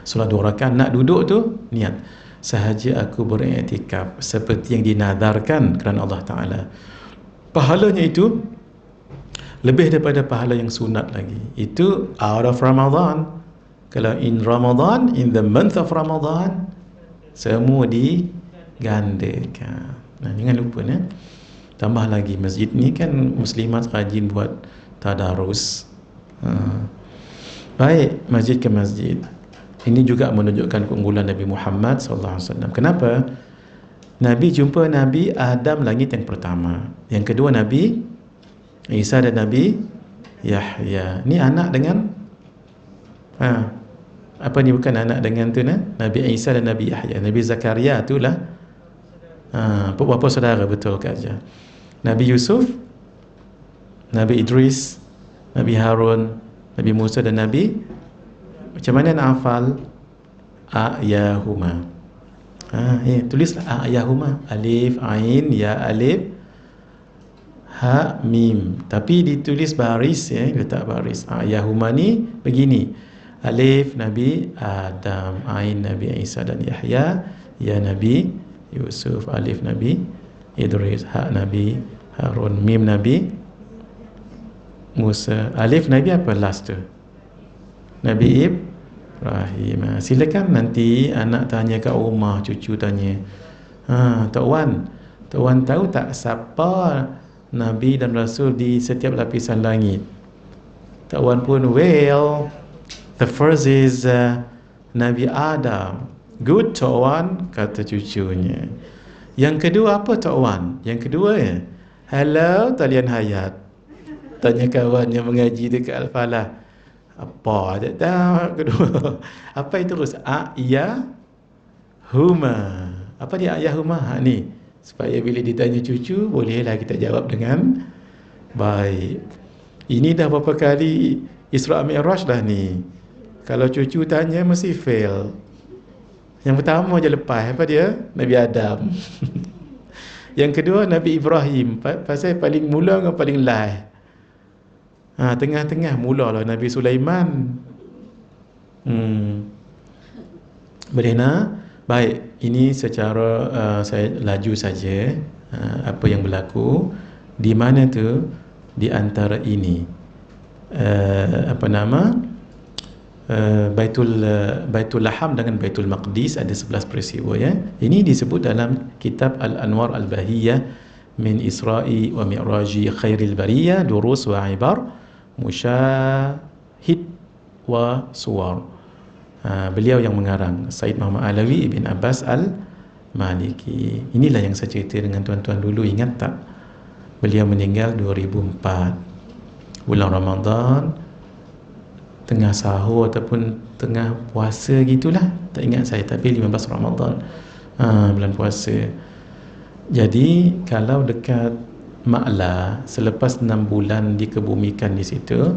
Speaker 2: solat 2 rakaat, nak duduk tu niat, sahaja aku beriktikaf seperti yang dinadarkan kerana Allah Ta'ala. Pahalanya itu lebih daripada pahala yang sunat lagi. Itu out of Ramadan. Kalau in Ramadan, in the month of Ramadan, semua digandakan. Jangan lupa tambah lagi masjid ni kan muslimat rajin buat tadarus. Baik, masjid ke masjid. Ini juga menunjukkan keunggulan Nabi Muhammad SAW. Kenapa? Nabi jumpa Nabi Adam langit yang pertama. Yang kedua Nabi Isa dan Nabi Yahya. Ni anak dengan apa ni, bukan anak dengan tu Nabi Isa dan Nabi Yahya. Nabi Zakaria itulah bapa saudara, betul Kak Ajah. Nabi Yusuf, Nabi Idris, Nabi Harun, Nabi Musa dan Nabi. Macam mana nak hafal? Ayahuma. Tulislah ayahuma. Alif, ain, ya, alif, ha, mim. Tapi ditulis baris letak baris. Ayahuma ni begini. Alif Nabi Adam, ain Nabi Isa dan Yahya, ya Nabi Yusuf, alif Nabi Idris, ha Nabi Harun, mim Nabi Musa. Alif Nabi apa last tu? Nabi Ibrahim. Silakan nanti anak tanya kat rumah, cucu tanya, Tok Wan tahu tak siapa Nabi dan Rasul di setiap lapisan langit? Tok Wan pun, well, the first is Nabi Adam. Good Tok Wan, kata cucunya. Yang kedua apa Tok Wan? Yang kedua hello talian hayat. Tanya kawan yang mengaji dekat Al-Falah. Apa tak tahu kedua. Apa itu terus? Ayahuma. Apa dia ayahuma? Ni supaya bila ditanya cucu, bolehlah kita jawab dengan baik. Ini dah berapa kali Isra Mi'raj dah ni. Kalau cucu tanya mesti fail. Yang pertama je lepas, apa dia? Nabi Adam. Yang kedua Nabi Ibrahim. Pasal paling mula dengan paling last. Tengah-tengah mulalah Nabi Sulaiman. Boleh nak? Baik, ini secara saya laju saja apa yang berlaku. Di mana tu? Di antara ini Baitul Laham dengan Baitul Maqdis ada 11 peristiwa Ini disebut dalam kitab Al-Anwar Al-Bahiyah min Isra'i wa Mi'raji Khairil Bariyah, Durus wa Ibar, Musyahid wa Suwar. Beliau yang mengarang, Said Muhammad Alawi Ibn Abbas Al-Maliki. Inilah yang saya cerita dengan tuan-tuan dulu, ingat tak? Beliau meninggal 2004 bulan Ramadan, tengah sahur ataupun tengah puasa gitulah, tak ingat saya, tapi 15 Ramadan, bulan puasa. Jadi kalau dekat Ma'la, selepas 6 bulan dikebumikan di situ,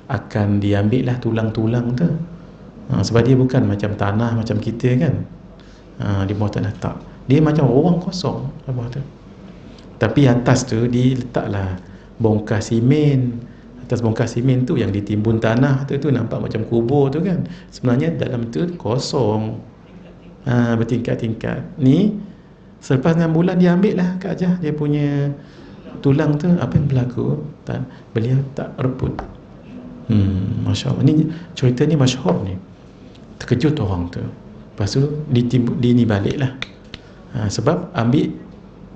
Speaker 2: akan diambil lah tulang-tulang tu. Sebab dia bukan macam tanah macam kita kan, di bawah tanah tak, dia macam ruang kosong di bawah tu. Tapi atas tu diletaklah bongkar simen. Atas bongkar simen tu yang ditimbun tanah tu nampak macam kubur tu kan. Sebenarnya dalam tu kosong, bertingkat-tingkat. Ni selepas 6 bulan dia ambil lah Kak Ajah dia punya tulang tu. Apa yang berlaku? Beliau tak rebut. Masya Allah, ni cerita ni masyhur ni. Terkejut orang tu. Lepas tu ni balik lah. Sebab ambil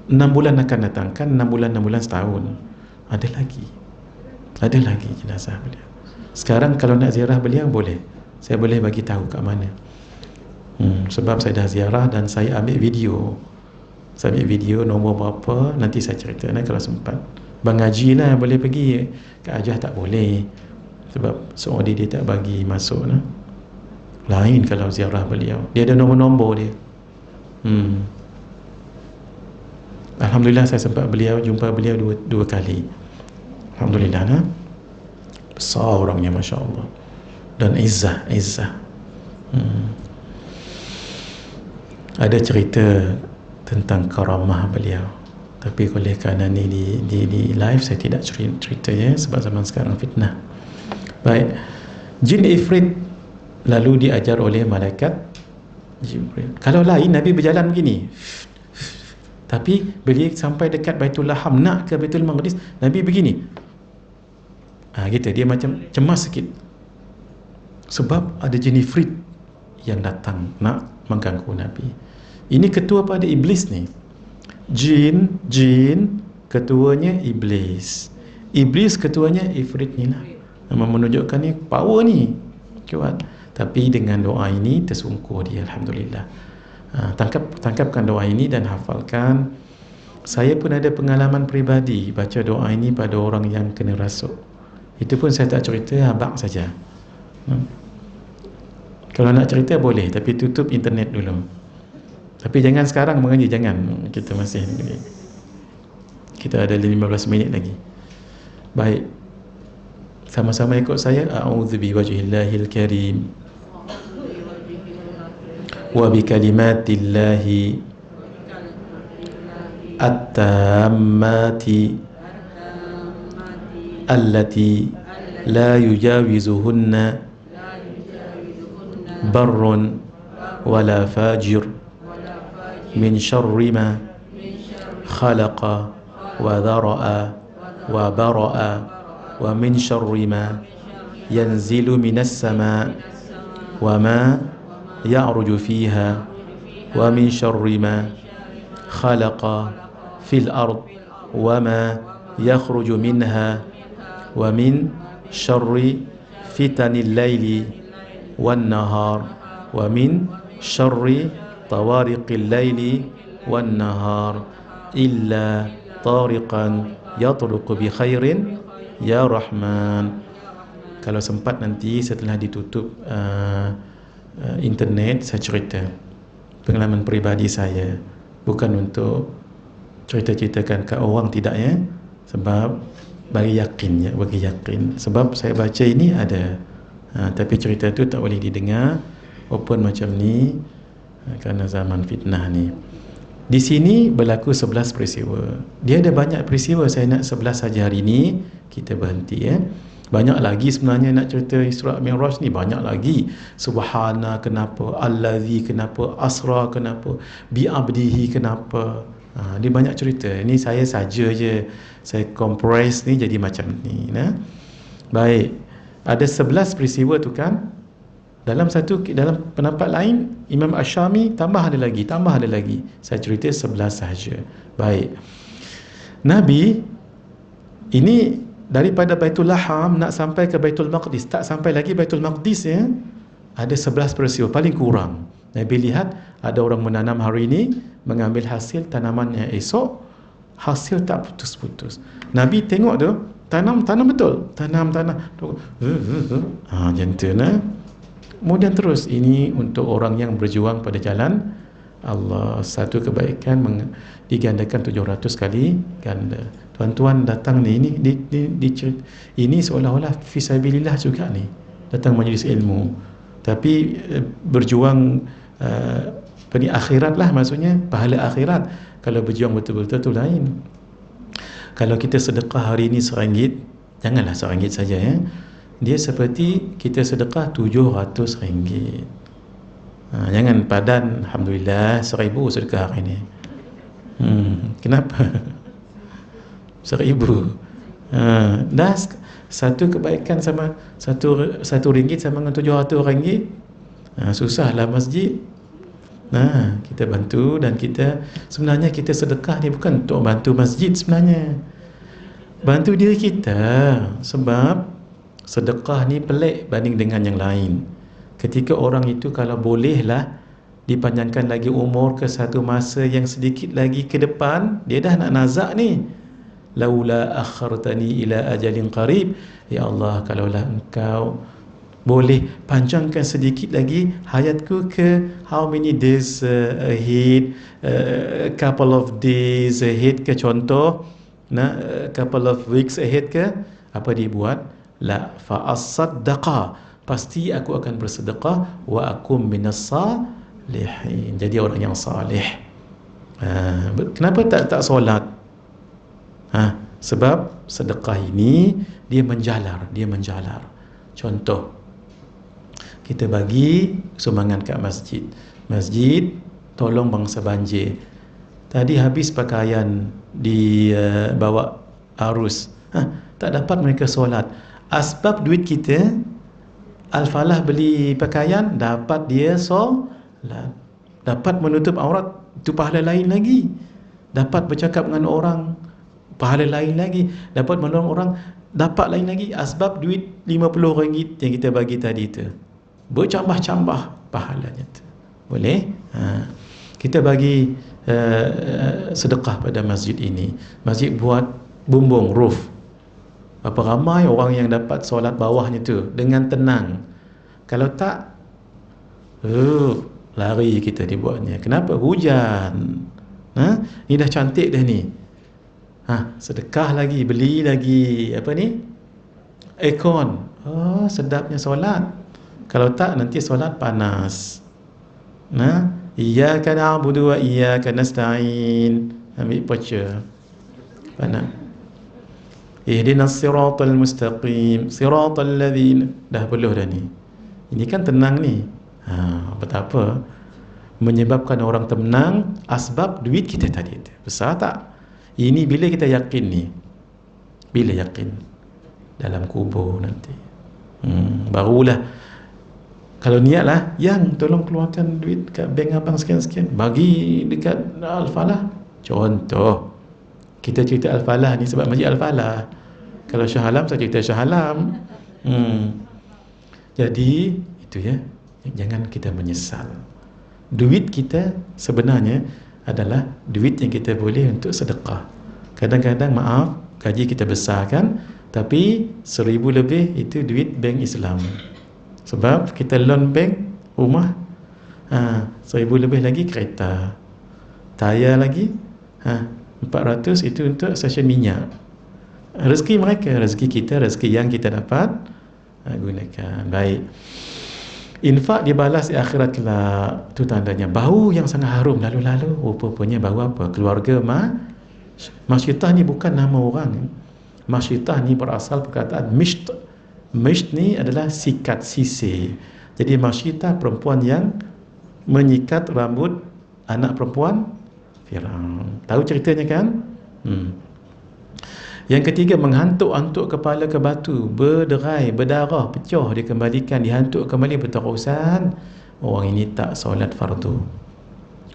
Speaker 2: 6 bulan akan datang, kan 6 bulan setahun, ada lagi jenazah beliau. Sekarang kalau nak ziarah beliau boleh, saya boleh bagi tahu kat mana. Sebab saya dah ziarah dan saya ambil video. Saya ambil video nombor berapa, nanti saya cerita kalau sempat. Bang Haji lah boleh pergi, Kak Ajah tak boleh, sebab Saudi dia tak bagi masuk lah. Lain kalau ziarah beliau, dia ada nombor-nombor dia. Alhamdulillah saya sempat jumpa beliau dua kali. Alhamdulillah nah. Besar orangnya, Masya Allah, dan izzah. Ada cerita tentang karamah beliau, tapi oleh kerana ni di live saya tidak cerita ya, sebab zaman sekarang fitnah. Baik, jin ifrit lalu diajar oleh malaikat Jibril. Kalau lain Nabi berjalan begini, tapi bila sampai dekat Baitul Laham nak ke Baitul Maqdis, Nabi begini. Gitu, dia macam cemas sikit, sebab ada jin ifrit yang datang nak mengganggu Nabi. Ini ketua pada iblis ni. Jin ketuanya iblis, ketuanya ifrit ni lah. Memang menunjukkan ni power ni kuat. Tapi dengan doa ini tersungkur dia, Alhamdulillah. Tangkapkan doa ini dan hafalkan. Saya pun ada pengalaman peribadi baca doa ini pada orang yang kena rasuk. Itu pun saya tak cerita, abang saja. Kalau nak cerita boleh, tapi tutup internet dulu. Tapi jangan sekarang mengaji, jangan. Kita ada 15 minit lagi. Baik, sama-sama ikut saya. A'udzu biwajhillahil karim wa bikalimatillahi at-tammati allati la yujawizuhunna barrun wala fajir min syarri ma khalaqa wa dhara'a wa bara'a wa min syarri ma yanzilu minas sama' wa ma ya'ruju fiha wa min syarri ma khalaqa fil ard wa ma yakhruju minha wa min syarri fitanil laili wan nahar wa min syarri tawariqil laili wan nahar illa tariqan yatruqu bi khairin ya Rahman. Kalau sempat nanti setelah ditutup internet, saya cerita pengalaman peribadi saya, bukan untuk cerita-ceritakan ke orang, tidak ya, sebab bagi yakin, sebab saya baca ini ada, tapi cerita tu tak boleh didengar open macam ni kerana zaman fitnah ni. Di sini berlaku 11 peristiwa. Dia ada banyak peristiwa, saya nak 11 saja hari ni, kita berhenti ya. Banyak lagi sebenarnya nak cerita Isra Mi'raj ni, banyak lagi. Subhana kenapa, Allazi kenapa, Asra kenapa, bi abdihi kenapa. Dia banyak cerita. Ini saya saja je, saya compress ni jadi macam ni nah. Baik, ada 11 peristiwa tu kan. Dalam pendapat lain Imam Asyami tambah ada lagi. Saya cerita 11 sahaja. Baik, Nabi ini daripada Baitul Laham nak sampai ke Baitul Maqdis, tak sampai lagi Baitul Maqdis ya, ada 11 peristiwa paling kurang. Nabi lihat ada orang menanam hari ini, mengambil hasil tanamannya esok, hasil tak putus-putus. Nabi tengok tu, tanam betul, tanam jantan. Kemudian terus, ini untuk orang yang berjuang pada jalan Allah. Satu kebaikan digandakan 700 kali ganda. Tuan-tuan datang ni, ini seolah-olah fisabilillah juga ni, datang majlis ilmu, tapi berjuang akhirat lah, maksudnya pahala akhirat. Kalau berjuang betul-betul tu lain. Kalau kita sedekah hari ni RM1, janganlah RM1 saja ya, dia seperti kita sedekah RM700. Jangan padan, Alhamdulillah 1,000 sedekah hari ni. Kenapa? 1,000. Dah satu kebaikan sama RM1 sama dengan RM700. Susahlah masjid. Nah, kita bantu, dan sebenarnya kita sedekah ni bukan untuk bantu masjid sebenarnya. Bantu diri kita, sebab sedekah ni pelik banding dengan yang lain. Ketika orang itu kalau bolehlah dipanjangkan lagi umur ke satu masa yang sedikit lagi ke depan, dia dah nak nazak ni. Laula akhartani ila ajalin qarib, ya Allah, kalaulah engkau boleh panjangkan sedikit lagi hayatku ke how many days ahead, a couple of days ahead ke contoh, a couple of weeks ahead ke, apa dia buat? La fa'asaddaqa, pasti aku akan bersedekah, wa akum minas salihin, jadi orang yang salih. Kenapa tak solat? Sebab sedekah ini dia menjalar. Contoh, kita bagi sumbangan kat masjid, tolong bangsa banjir. Tadi habis pakaian bawa arus, tak dapat mereka solat. Asbab duit kita, Al-Falah beli pakaian, dapat dia solat, dapat menutup aurat, itu pahala lain lagi. Dapat bercakap dengan orang, pahala lain lagi. Dapat menolong orang, dapat lain lagi. Asbab duit RM50 yang kita bagi tadi tu, bercambah-cambah pahalanya tu. Boleh? Kita bagi sedekah pada masjid ini. Masjid buat bumbung, roof. Berapa ramai orang yang dapat solat bawahnya tu dengan tenang. Kalau tak, lari kita dibuatnya. Kenapa? Hujan. Ni dah cantik dah ni. Sedekah lagi, beli lagi aircon. Sedapnya solat. Kalau tak, nanti solat panas. Iyyaka na'budu wa iyyaka nasta'in. Ambil baca. Panas. Ihdinas siratal mustaqim, siratal ladzina. Dah peluh dah ni. Ini kan tenang ni. Betapa menyebabkan orang tenang, asbab duit kita tadi. Besar tak? Ini bila kita yakin ni. Bila yakin? Dalam kubur nanti. Barulah. Kalau niatlah, yang tolong keluarkan duit kat bank abang sekian-sekian, bagi dekat Al-Falah. Contoh, kita cerita Al-Falah ni sebab masjid Al-Falah. Kalau Shah Alam, saya cerita Shah Alam. Jadi itu ya, jangan kita menyesal. Duit kita sebenarnya adalah duit yang kita boleh untuk sedekah. Kadang-kadang maaf, gaji kita besar kan, tapi 1,000 lebih itu duit bank Islam. Sebab kita loan bank rumah, 1,000 lebih lagi kereta, tayar lagi, 400 itu untuk stesen minyak. Rezeki mereka, rezeki kita, rezeki yang kita dapat gunakan. Baik. Infak dibalas di akhirat kelak. Itu tandanya bau yang sangat harum lalu-lalu. Rupanya bau apa? Keluarga Masyidah ni bukan nama orang. Masyidah ni berasal perkataan misht. Misht ni adalah sikat, sisir. Jadi Masyidah perempuan yang menyikat rambut anak perempuan Firaun. Tahu ceritanya kan? Yang ketiga, menghantuk-hantuk kepala ke batu, berderai, berdarah, pecah, dikembalikan, dihantuk kembali berterusan. Orang ini tak solat fardu.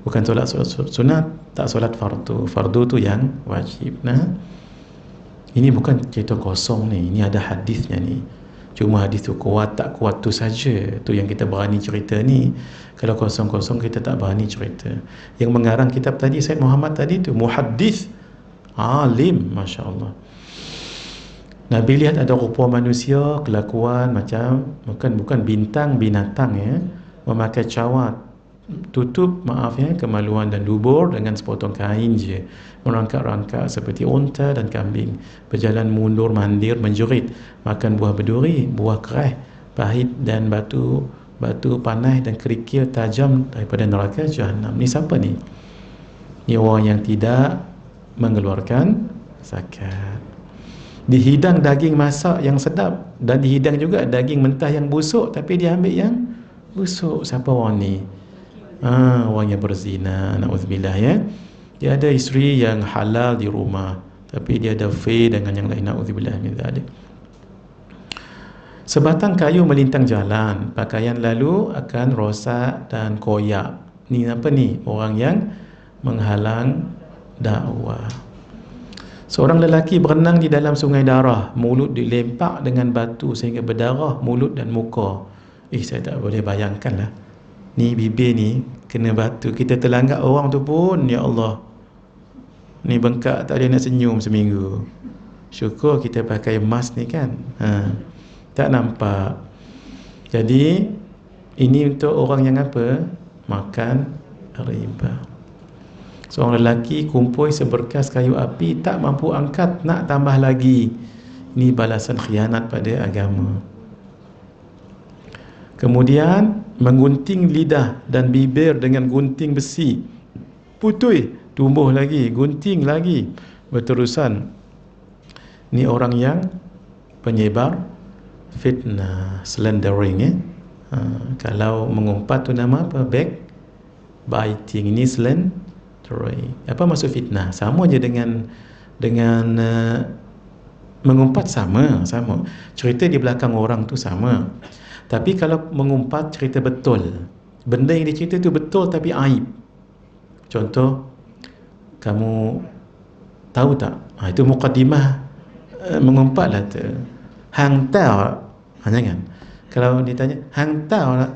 Speaker 2: Bukan solat sunat, tak solat fardu. Fardu tu yang wajib. Ini bukan cerita kosong ni, ini ada hadisnya ni. Cuma hadis tu kuat tak kuat tu saja, tu yang kita berani cerita ni. Kalau kosong-kosong kita tak berani cerita. Yang mengarang kitab tadi Said Muhammad tadi tu muhaddis, alim, masya-Allah. Nabi lihat ada rupa manusia, kelakuan macam bukan bintang, binatang ya, memakai cawat, tutup kemaluan dan dubur dengan sepotong kain je, merangkak-rangkak seperti unta dan kambing, berjalan mundur mandir menjerit, makan buah berduri, buah kereh pahit dan batu panas dan kerikil tajam daripada neraka Jahannam. Ni siapa ni? Ni orang yang tidak mengeluarkan zakat. Dihidang daging masak yang sedap, dan dihidang juga daging mentah yang busuk, tapi dia ambil yang busuk. Siapa orang ni? Orang yang berzina, na'udzubillah ya. Dia ada isteri yang halal di rumah, tapi dia ada affair dengan yang lain, na'udzubillah min dzalik. Sebatang kayu melintang jalan, pakaian lalu akan rosak dan koyak. Ni apa ni? Orang yang menghalang dakwah. Seorang lelaki berenang di dalam sungai darah, mulut dilempak dengan batu sehingga berdarah mulut dan muka. Saya tak boleh bayangkan lah. Ni bibir ni kena batu, kita terlanggak orang tu pun, ya Allah, ni bengkak, tak ada nak senyum seminggu. Syukur kita pakai mask ni kan. Tak nampak. Jadi ini untuk orang yang apa? Makan riba. Seorang lelaki kumpul seberkas kayu api, tak mampu angkat, nak tambah lagi. Ini balasan khianat pada agama. Kemudian menggunting lidah dan bibir dengan gunting besi, putui, tumbuh lagi, gunting lagi, berterusan. Ini orang yang penyebar fitnah, slandering. Kalau mengumpat tu nama apa? Backbiting. Ini slandering. Apa maksud fitnah? Sama je dengan mengumpat, sama. Cerita di belakang orang tu sama. Tapi kalau mengumpat cerita betul, benda yang dicerita tu betul tapi aib. Contoh, kamu tahu tak? Itu muqaddimah mengumpat lah tu. Hang tahu? Jangan. Kalau ditanya hang tahu tak?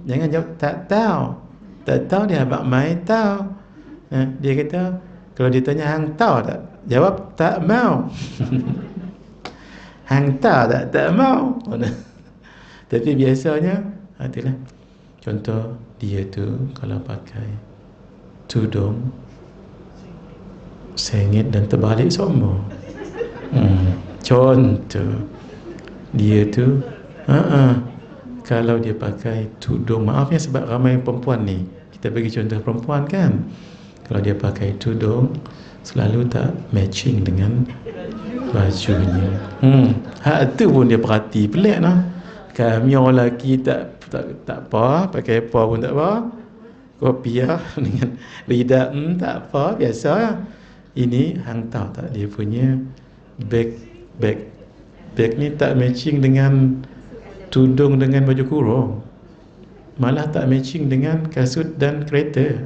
Speaker 2: Jangan jawab tak tahu. Tak tahu dia abang mai tahu. Dia kata, kalau ditanya hang tahu tak? Jawab tak mau. Hang tahu tak? Tak mau. Tapi biasanya itulah. Contoh, dia tu kalau pakai tudung sengit dan terbalik sombong. Contoh, dia tu kalau dia pakai tudung, maaf ya sebab ramai perempuan ni, kita bagi contoh perempuan kan, kalau dia pakai tudung selalu tak matching dengan bajunya. Hak tu pun dia perhati, pelik lah. Kami orang lelaki tak apa, pakai apa pun tak apa, kopiah dengan lidah tak apa, biasa. Ini hang tahu tak, dia punya bag ni tak matching dengan tudung dengan baju kurung, malah tak matching dengan kasut dan kereta.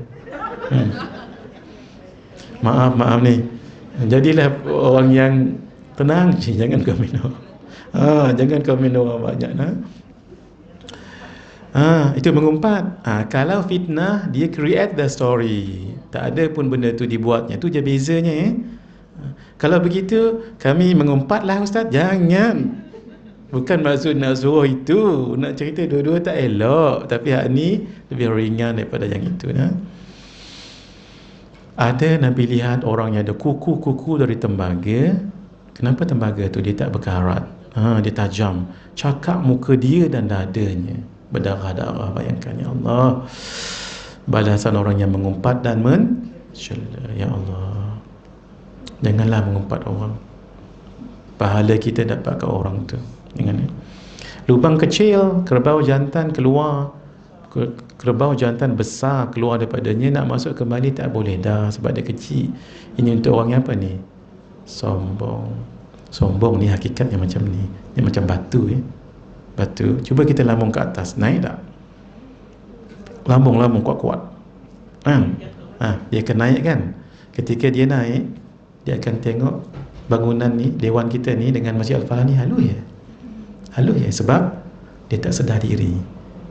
Speaker 2: Maaf ni, jadilah orang yang tenang, jangan komen jangan komen orang banyak itu mengumpat. Kalau fitnah, dia create the story, tak ada pun benda tu dibuatnya, tu je bezanya. Kalau begitu kami mengumpatlah ustaz, jangan. Bukan maksud nak suruh itu, nak cerita dua-dua tak elok, tapi hak ni lebih ringan daripada yang itu. Ada Nabi lihat orang yang ada kuku dari tembaga. Kenapa tembaga tu dia tak berkarat? Dia tajam, cakap muka dia dan dadanya berdarah-darah. Bayangkan, ya Allah, balasan orang yang mengumpat dan mencela. Ya Allah, janganlah mengumpat orang. Pahala kita dapat ke orang tu. Jangan. Lubang kecil, kerbau jantan keluar, kerbau jantan besar keluar daripadanya, nak masuk kembali tak boleh dah sebab dia kecil. Ini untuk orang yang apa ni? Sombong ni hakikatnya macam ni. Dia macam batu batu. Cuba kita lambung ke atas, naik tak? Lambung kuat-kuat. Dia akan naik kan? Ketika dia naik, dia akan tengok bangunan ni, dewan kita ni dengan Masjid Al-Falah ni halus ya, sebab dia tak sedar diri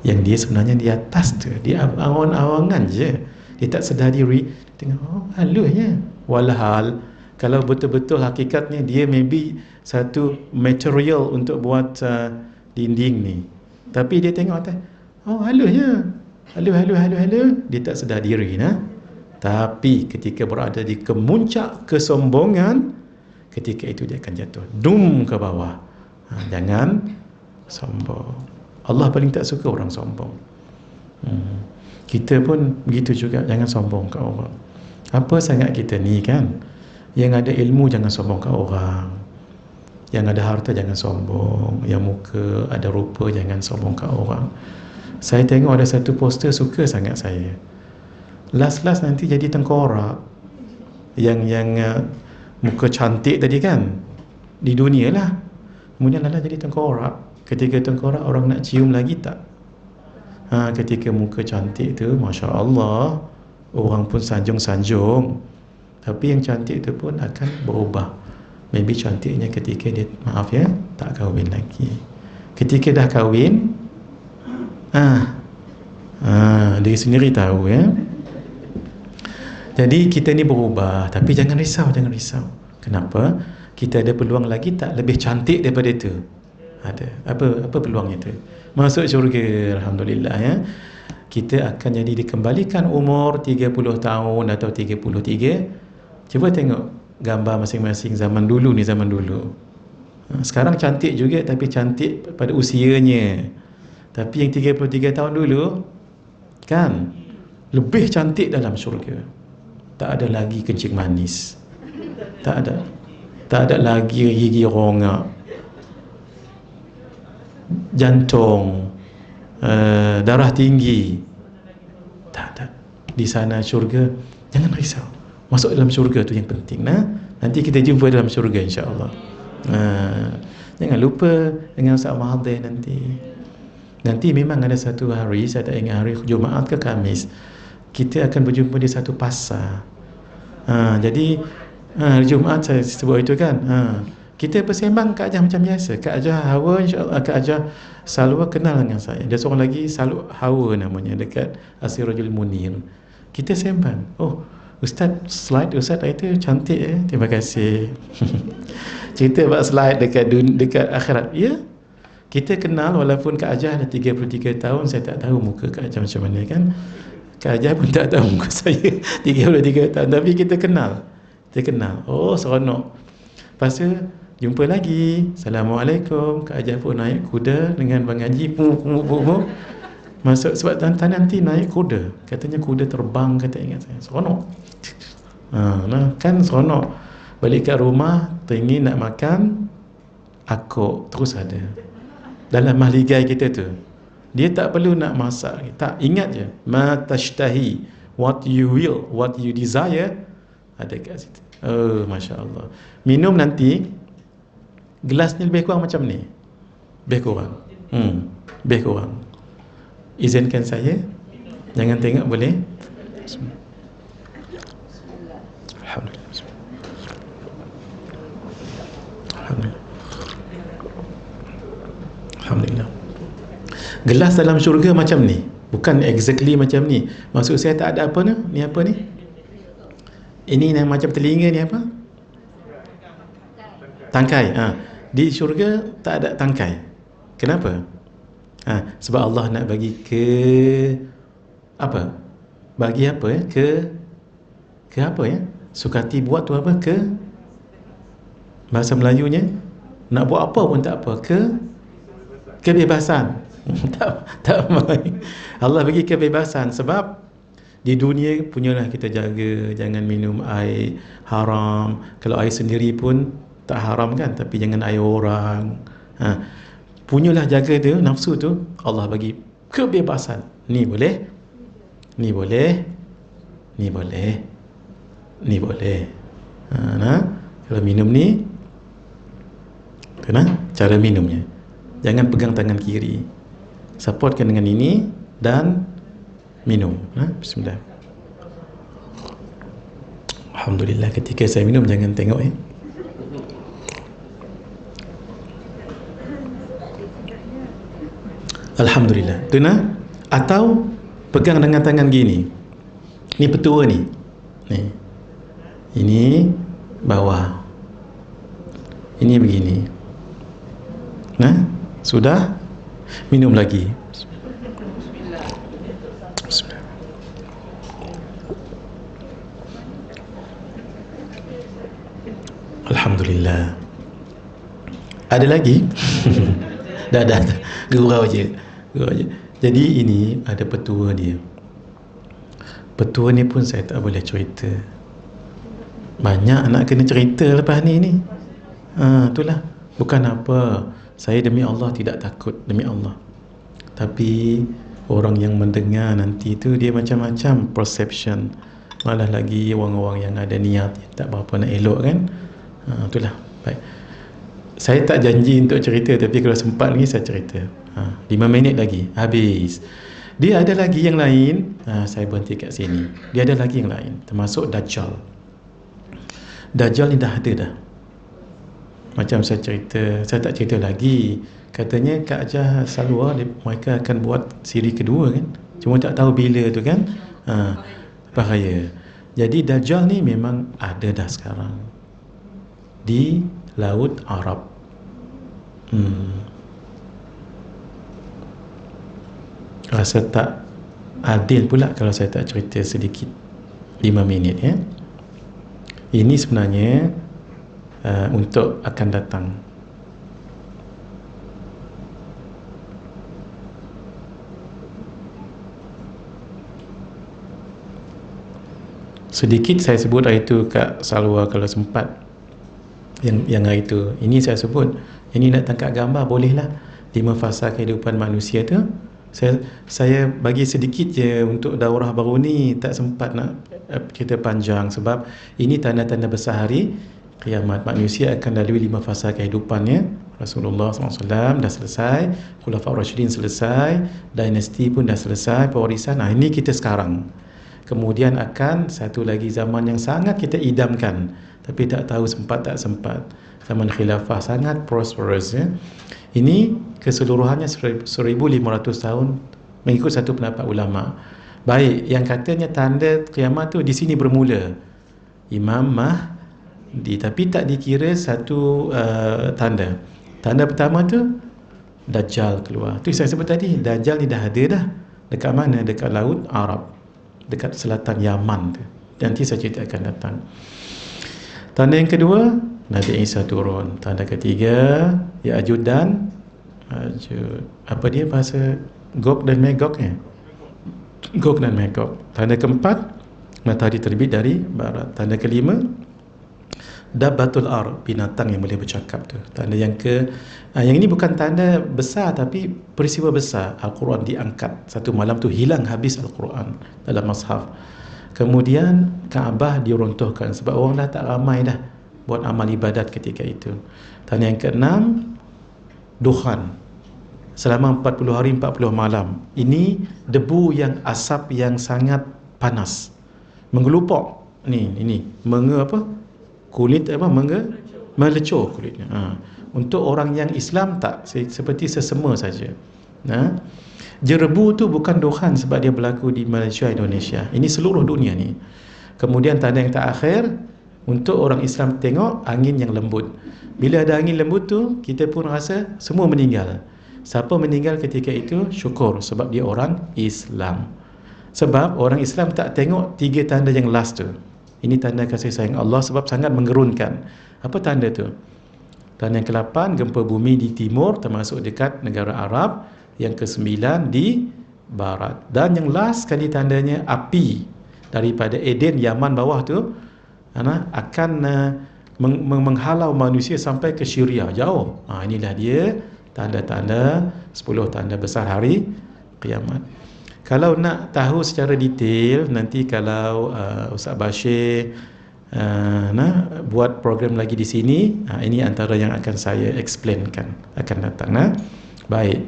Speaker 2: yang dia sebenarnya di atas tu, dia awan-awangan je, dia tak sedar diri. Dia tengok halusnya. Walhal kalau betul-betul hakikatnya dia maybe satu material untuk buat dinding ni, tapi dia tengok atas, halusnya, halus, dia tak sedar diri. Tapi ketika berada di kemuncak kesombongan, ketika itu dia akan jatuh dum ke bawah. Jangan sombong. Allah paling tak suka orang sombong. Kita pun begitu juga, jangan sombong ke orang. Apa sangat kita ni kan? Yang ada ilmu jangan sombong ke orang, yang ada harta jangan sombong, yang muka ada rupa jangan sombong ke orang. Saya tengok ada satu poster suka sangat saya. Last nanti jadi tengkorak. Yang muka cantik tadi kan, di dunia lah, kemudian lala jadi tengkorak. Ketika tengkorak, orang nak cium lagi tak? Ketika muka cantik tu, Masya Allah, orang pun sanjung-sanjung. Tapi yang cantik tu pun akan berubah. Maybe cantiknya ketika dia, maaf ya, tak kahwin lagi. Ketika dah kahwin, dia sendiri tahu ya. Jadi kita ni berubah. Tapi jangan risau, jangan risau. Kenapa? Kita ada peluang lagi tak lebih cantik daripada itu. Ada. Apa peluangnya tu? Masuk syurga, alhamdulillah ya. Kita akan jadi dikembalikan umur 30 tahun atau 33. Cuba tengok gambar masing-masing zaman dulu ni, zaman dulu. Sekarang cantik juga, tapi cantik pada usianya. Tapi yang 33 tahun dulu kan lebih cantik dalam syurga. Tak ada lagi kencing manis. Tak ada. Tak ada lagi gigi rongak, jantung, darah tinggi. Tak ada. Di sana syurga, jangan risau. Masuk dalam syurga tu yang penting. Nanti kita jumpa dalam syurga insya-Allah. Jangan lupa dengan Ustaz Mahathir nanti. Nanti memang ada satu hari, saya tak ingat hari Jumaat ke Khamis, kita akan berjumpa di satu pasar. Jadi hari Jumaat saya sebut itu kan. Kita bersembang Kak Ajah macam biasa. Kak Ajah Hawa, insya-Allah Kak Ajah Salwa kenal dengan saya. Ada seorang lagi Hawa namanya, dekat Asirajul Munir. Kita sembang. Oh, Ustaz, slide Ustaz itu cantik ya. Terima kasih. Cerita buat slide dekat akhirat. Ya. Kita kenal walaupun Kak Ajah dah 33 tahun, saya tak tahu muka Kak Ajah macam mana kan. Kak Ajah pun tak tahu muka saya 33 tahun, tapi kita kenal. Kita kenal. Oh, seronok. Lepas tu jumpa lagi. Assalamualaikum. Kak Ajah pun naik kuda dengan Bang Haji. Masuk sebab nanti naik kuda. Katanya kuda terbang, kata ingat saya. Seronok. Kan seronok. Balik kat rumah, teringin nak makan akok, terus ada. Dalam mahligai kita tu. Dia tak perlu nak masak. Tak, ingat je. Ma tashtahi, what you will, what you desire, ada kat situ. Oh, Masya Allah. Minum nanti, gelas ni lebih kurang macam ni. Lebih kurang. Lebih kurang. Izinkan saya. Jangan tengok boleh. Alhamdulillah. Alhamdulillah. Alhamdulillah. Gelas dalam syurga macam ni. Bukan exactly macam ni. Maksud saya tak ada apa ni? Ni apa ni? Ini yang macam telinga ni apa? Tangkai. Di syurga tak ada tangkai. Kenapa? Sebab Allah nak bagi ke apa? Bagi apa ya? Ke apa ya? Sukati buat tu apa? Ke bahasa Melayunya, nak buat apa pun tak apa. Kebebasan. tak main. Allah bagi kebebasan sebab di dunia punyalah kita jaga, jangan minum air haram. Kalau air sendiri pun tak haram kan, tapi jangan air orang. Punyalah jaga tu, nafsu tu. Allah bagi kebebasan. Ni boleh, ni boleh, ni boleh, ni boleh. Kalau minum ni, kena cara minumnya. Jangan pegang tangan kiri. Supportkan dengan ini dan minum. Bismillah. Alhamdulillah, ketika saya minum jangan tengok ya. Alhamdulillah. Tu atau pegang dengan tangan gini. Ni petua ni. Ni. Ini bawah. Ini begini. Sudah? Minum lagi. Bismillah. Alhamdulillah. Ada lagi? dah. Gurau je. Jadi ini ada petua dia. Petua ni pun saya tak boleh cerita. Banyak nak kena cerita lepas ni. Itulah. Bukan apa. Saya demi Allah tidak takut, demi Allah. Tapi orang yang mendengar nanti tu dia macam-macam perception. Malah lagi orang-orang yang ada niat tak berapa nak elok kan. Itulah. Baik. Saya tak janji untuk cerita, tapi kalau sempat lagi saya cerita. 5 minit lagi habis. Dia ada lagi yang lain, saya berhenti kat sini. Dia ada lagi yang lain, termasuk Dajjal. Dajjal ni dah ada dah. Macam saya cerita, saya tak cerita lagi. Katanya Kak Ajah Salwa, mereka akan buat siri kedua kan. Cuma tak tahu bila tu kan. Bahaya. Jadi Dajjal ni memang ada dah sekarang di Laut Arab. Rasa tak adil pula kalau saya tak cerita sedikit 5 minit ya. Ini sebenarnya untuk akan datang. Sedikit saya sebut hari itu Kak Salwa kalau sempat. Yang hari itu, ini saya sebut. Ini nak tangkap gambar bolehlah. 5 fasa kehidupan manusia tu. Saya bagi sedikit je untuk daurah baru ni, tak sempat nak cerita panjang sebab ini tanda-tanda besar hari kiamat. Manusia akan lalui 5 fasa kehidupannya. Rasulullah SAW dah selesai, Khulafaur Rasyidin selesai, dinasti pun dah selesai, pewarisan. Ini kita sekarang. Kemudian akan satu lagi zaman yang sangat kita idamkan, tapi tak tahu sempat tak sempat. Zaman khilafah sangat prosperous ya. Ini keseluruhannya 1500 tahun mengikut satu pendapat ulama. Baik, yang katanya tanda kiamat tu di sini bermula. Imam Mahdi, tapi tak dikira satu tanda. Tanda pertama tu Dajjal keluar. Tu saya sebut tadi, Dajjal ni dah ada dah. Dekat mana? Dekat Laut Arab, dekat selatan Yaman tu. Nanti saya cerita akan datang. Tanda yang kedua, Nabi Isa turun. Tanda ketiga, Ya'juj dan Ma'juj. Apa dia bahasa Gog dan Magog ya? Gog dan Magog. Tanda keempat, matahari terbit dari barat. Tanda kelima, Dabbatul Ard, binatang yang boleh bercakap tu. Tanda yang yang ini bukan tanda besar tapi peristiwa besar. Al-Quran diangkat. Satu malam tu hilang habis Al-Quran dalam mushaf. Kemudian Kaabah diruntuhkan sebab orang dah tak ramai dah buat amal ibadat ketika itu. Tanda yang keenam, Dukhan. Selama 40 hari 40 malam. Ini debu yang asap yang sangat panas. Menggelupok. Ini kulit melecur kulitnya. Untuk orang yang Islam tak, seperti sesama saja. Jerebu tu bukan Dukhan sebab dia berlaku di Malaysia, Indonesia. Ini seluruh dunia ni. Kemudian tanda yang terakhir, untuk orang Islam tengok angin yang lembut. Bila ada angin lembut tu, kita pun rasa semua meninggal. Siapa meninggal ketika itu, syukur sebab dia orang Islam. Sebab orang Islam tak tengok 3 tanda yang last tu. Ini tanda kasih sayang Allah sebab sangat menggerunkan. Apa tanda tu? Tanda yang ke-8, gempa bumi di timur termasuk dekat negara Arab. Yang ke-9 di barat. Dan yang last sekali tandanya, api daripada Eden, Yaman bawah tu akan menghalau manusia sampai ke Syria jauh. Inilah dia tanda-tanda 10 tanda besar hari kiamat. Kalau nak tahu secara detail, nanti kalau Ustaz Bashir buat program lagi di sini, ini antara yang akan saya explainkan akan datang. Baik,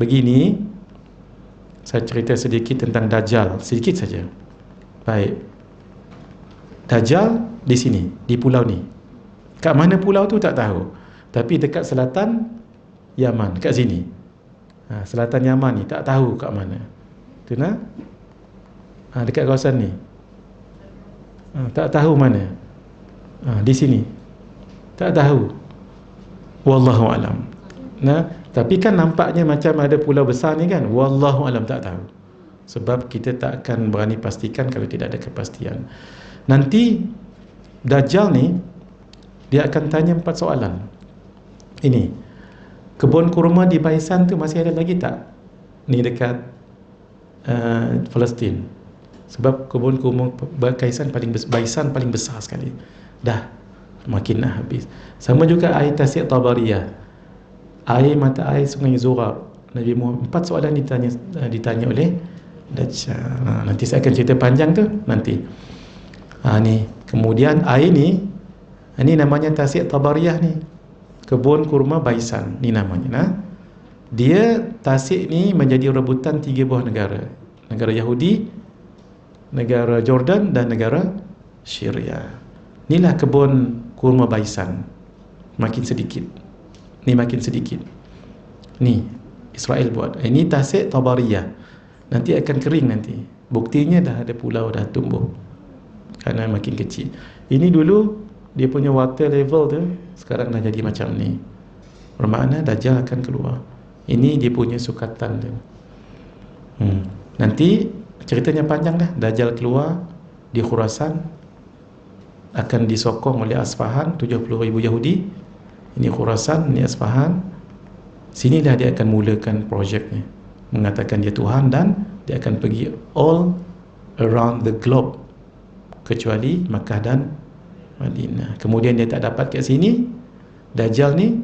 Speaker 2: begini saya cerita sedikit tentang Dajjal, sedikit saja. Baik, Dajjal di sini, di pulau ni. Kat mana pulau tu tak tahu, tapi dekat selatan Yaman, kat sini. Selatan Yaman ni tak tahu kat mana. Tu dekat kawasan ni. Tak tahu mana. Di sini. Tak tahu. Wallahu alam. Tapi kan nampaknya macam ada pulau besar ni kan. Wallahu alam, tak tahu. Sebab kita tak akan berani pastikan kalau tidak ada kepastian. Nanti Dajjal ni dia akan tanya 4 soalan. Ini, kebun kurma di Baisan tu masih ada lagi tak? Ni dekat Palestin. Sebab kebun kurma Baisan paling besar sekali. Dah makin nak habis. Sama juga air Tasik Tabariyah, air mata air Sungai Zurar. Nabi Muhammad, 4 soalan ditanya oleh Dajjal. Nanti saya akan cerita panjang tu nanti. Ni kemudian air ni, ini namanya Tasik Tabariyah ni, kebun kurma Baisan ni namanya. Dia tasik ni menjadi rebutan 3 buah negara. Negara Yahudi, negara Jordan dan negara Syria. Inilah kebun kurma Baisan. Makin sedikit. Ni makin sedikit. Ni Israel buat. Ini tasik Tabariyah. Nanti akan kering nanti. Buktinya dah ada pulau dah tumbuh. Kerana makin kecil. Ini dulu dia punya water level tu sekarang dah jadi macam ni. Bermakna Dajjal akan keluar. Ini dia punya sukatan tu. Nanti ceritanya panjang dah. Dajjal keluar di Khurasan, akan disokong oleh Asfahan, 70,000 Yahudi. Ini Khurasan, ini Asfahan. Sinilah dia akan mulakan projeknya, mengatakan dia Tuhan, dan dia akan pergi all around the globe kecuali Makkah dan Madinah. Kemudian dia tak dapat kat sini, Dajjal ni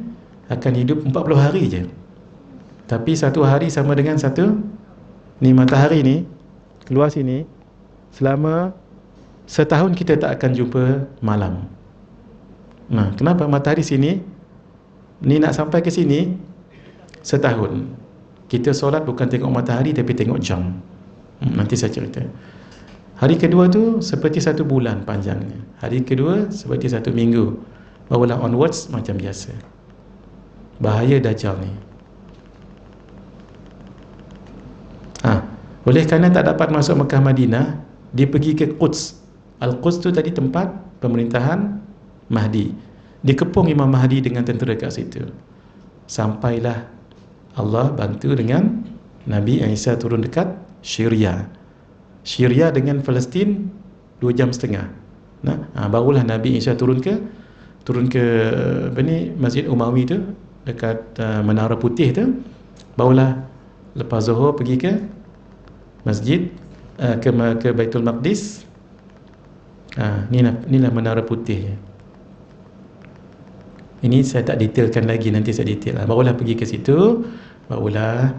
Speaker 2: akan hidup 40 hari je. Tapi satu hari sama dengan satu, ni matahari ni keluar sini, selama setahun kita tak akan jumpa malam. Nah, kenapa matahari sini ni nak sampai ke sini setahun. Kita solat bukan tengok matahari tapi tengok jam. Nanti saya cerita. Hari kedua tu seperti 1 bulan panjangnya. Hari kedua seperti 1 minggu. Barulah onwards macam biasa. Bahaya Dajjal ni. Oleh kerana tak dapat masuk Mekah Madinah, dia pergi ke Quds. Al-Quds tu tadi tempat pemerintahan Mahdi. Dikepung Imam Mahdi dengan tentera kat situ. Sampailah Allah bantu dengan Nabi Isa turun dekat Syria. Syria dengan Palestin 2 jam setengah. Barulah Nabi Isa turun ke Masjid Umawi tu, dekat Menara Putih tu. Barulah lepas Zuhur pergi ke masjid, ke Baitul Maqdis. Inilah Menara Putih. Ini saya tak detailkan lagi, nanti saya detail. Barulah pergi ke situ, barulah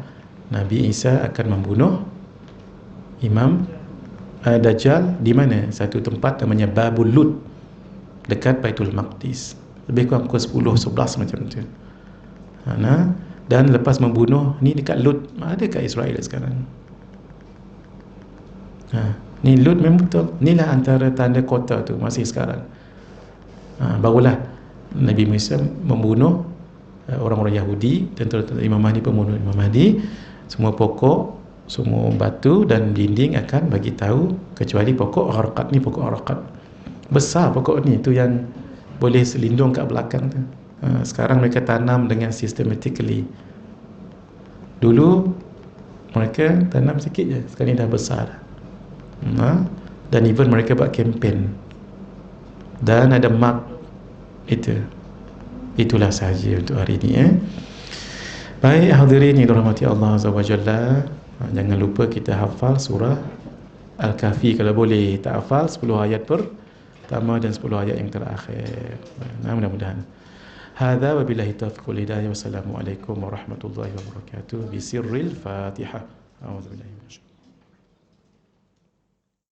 Speaker 2: Nabi Isa akan membunuh Imam Dajjal di mana? Satu tempat namanya Babul Lut dekat Baitul Maqdis. Lebih kurang pukul 10-11 macam tu. Dan lepas membunuh ni dekat Lut, ada kat Israel sekarang. Ni Lut memang betul. Inilah antara tanda kota tu masih sekarang. Barulah Nabi Musa membunuh orang-orang Yahudi, tentera Imam Mahdi, pembunuh Imam Mahdi. Semua pokok, semua batu dan dinding akan bagi tahu, kecuali pokok Gharqad ni. Pokok Gharqad besar pokok ni, tu yang boleh selindung kat belakang tu. Sekarang mereka tanam dengan systematically. Dulu mereka tanam sikit je, sekarang ni dah besar. Dan even mereka buat kempen dan ada mark itu. Itulah sahaja untuk hari ini. Baik hadirin yang dirahmati Allah Azza wa Jalla, jangan lupa kita hafal surah Al-Kahfi kalau boleh. Tak hafal 10 ayat pertama dan 10 ayat yang terakhir. Mudah-mudahan. Hadza wa billahi taufiq wal hidayah. Wassalamualaikum warahmatullahi wabarakatuh. Bisirril Fatihah. A'udzubillahi minasyaitanir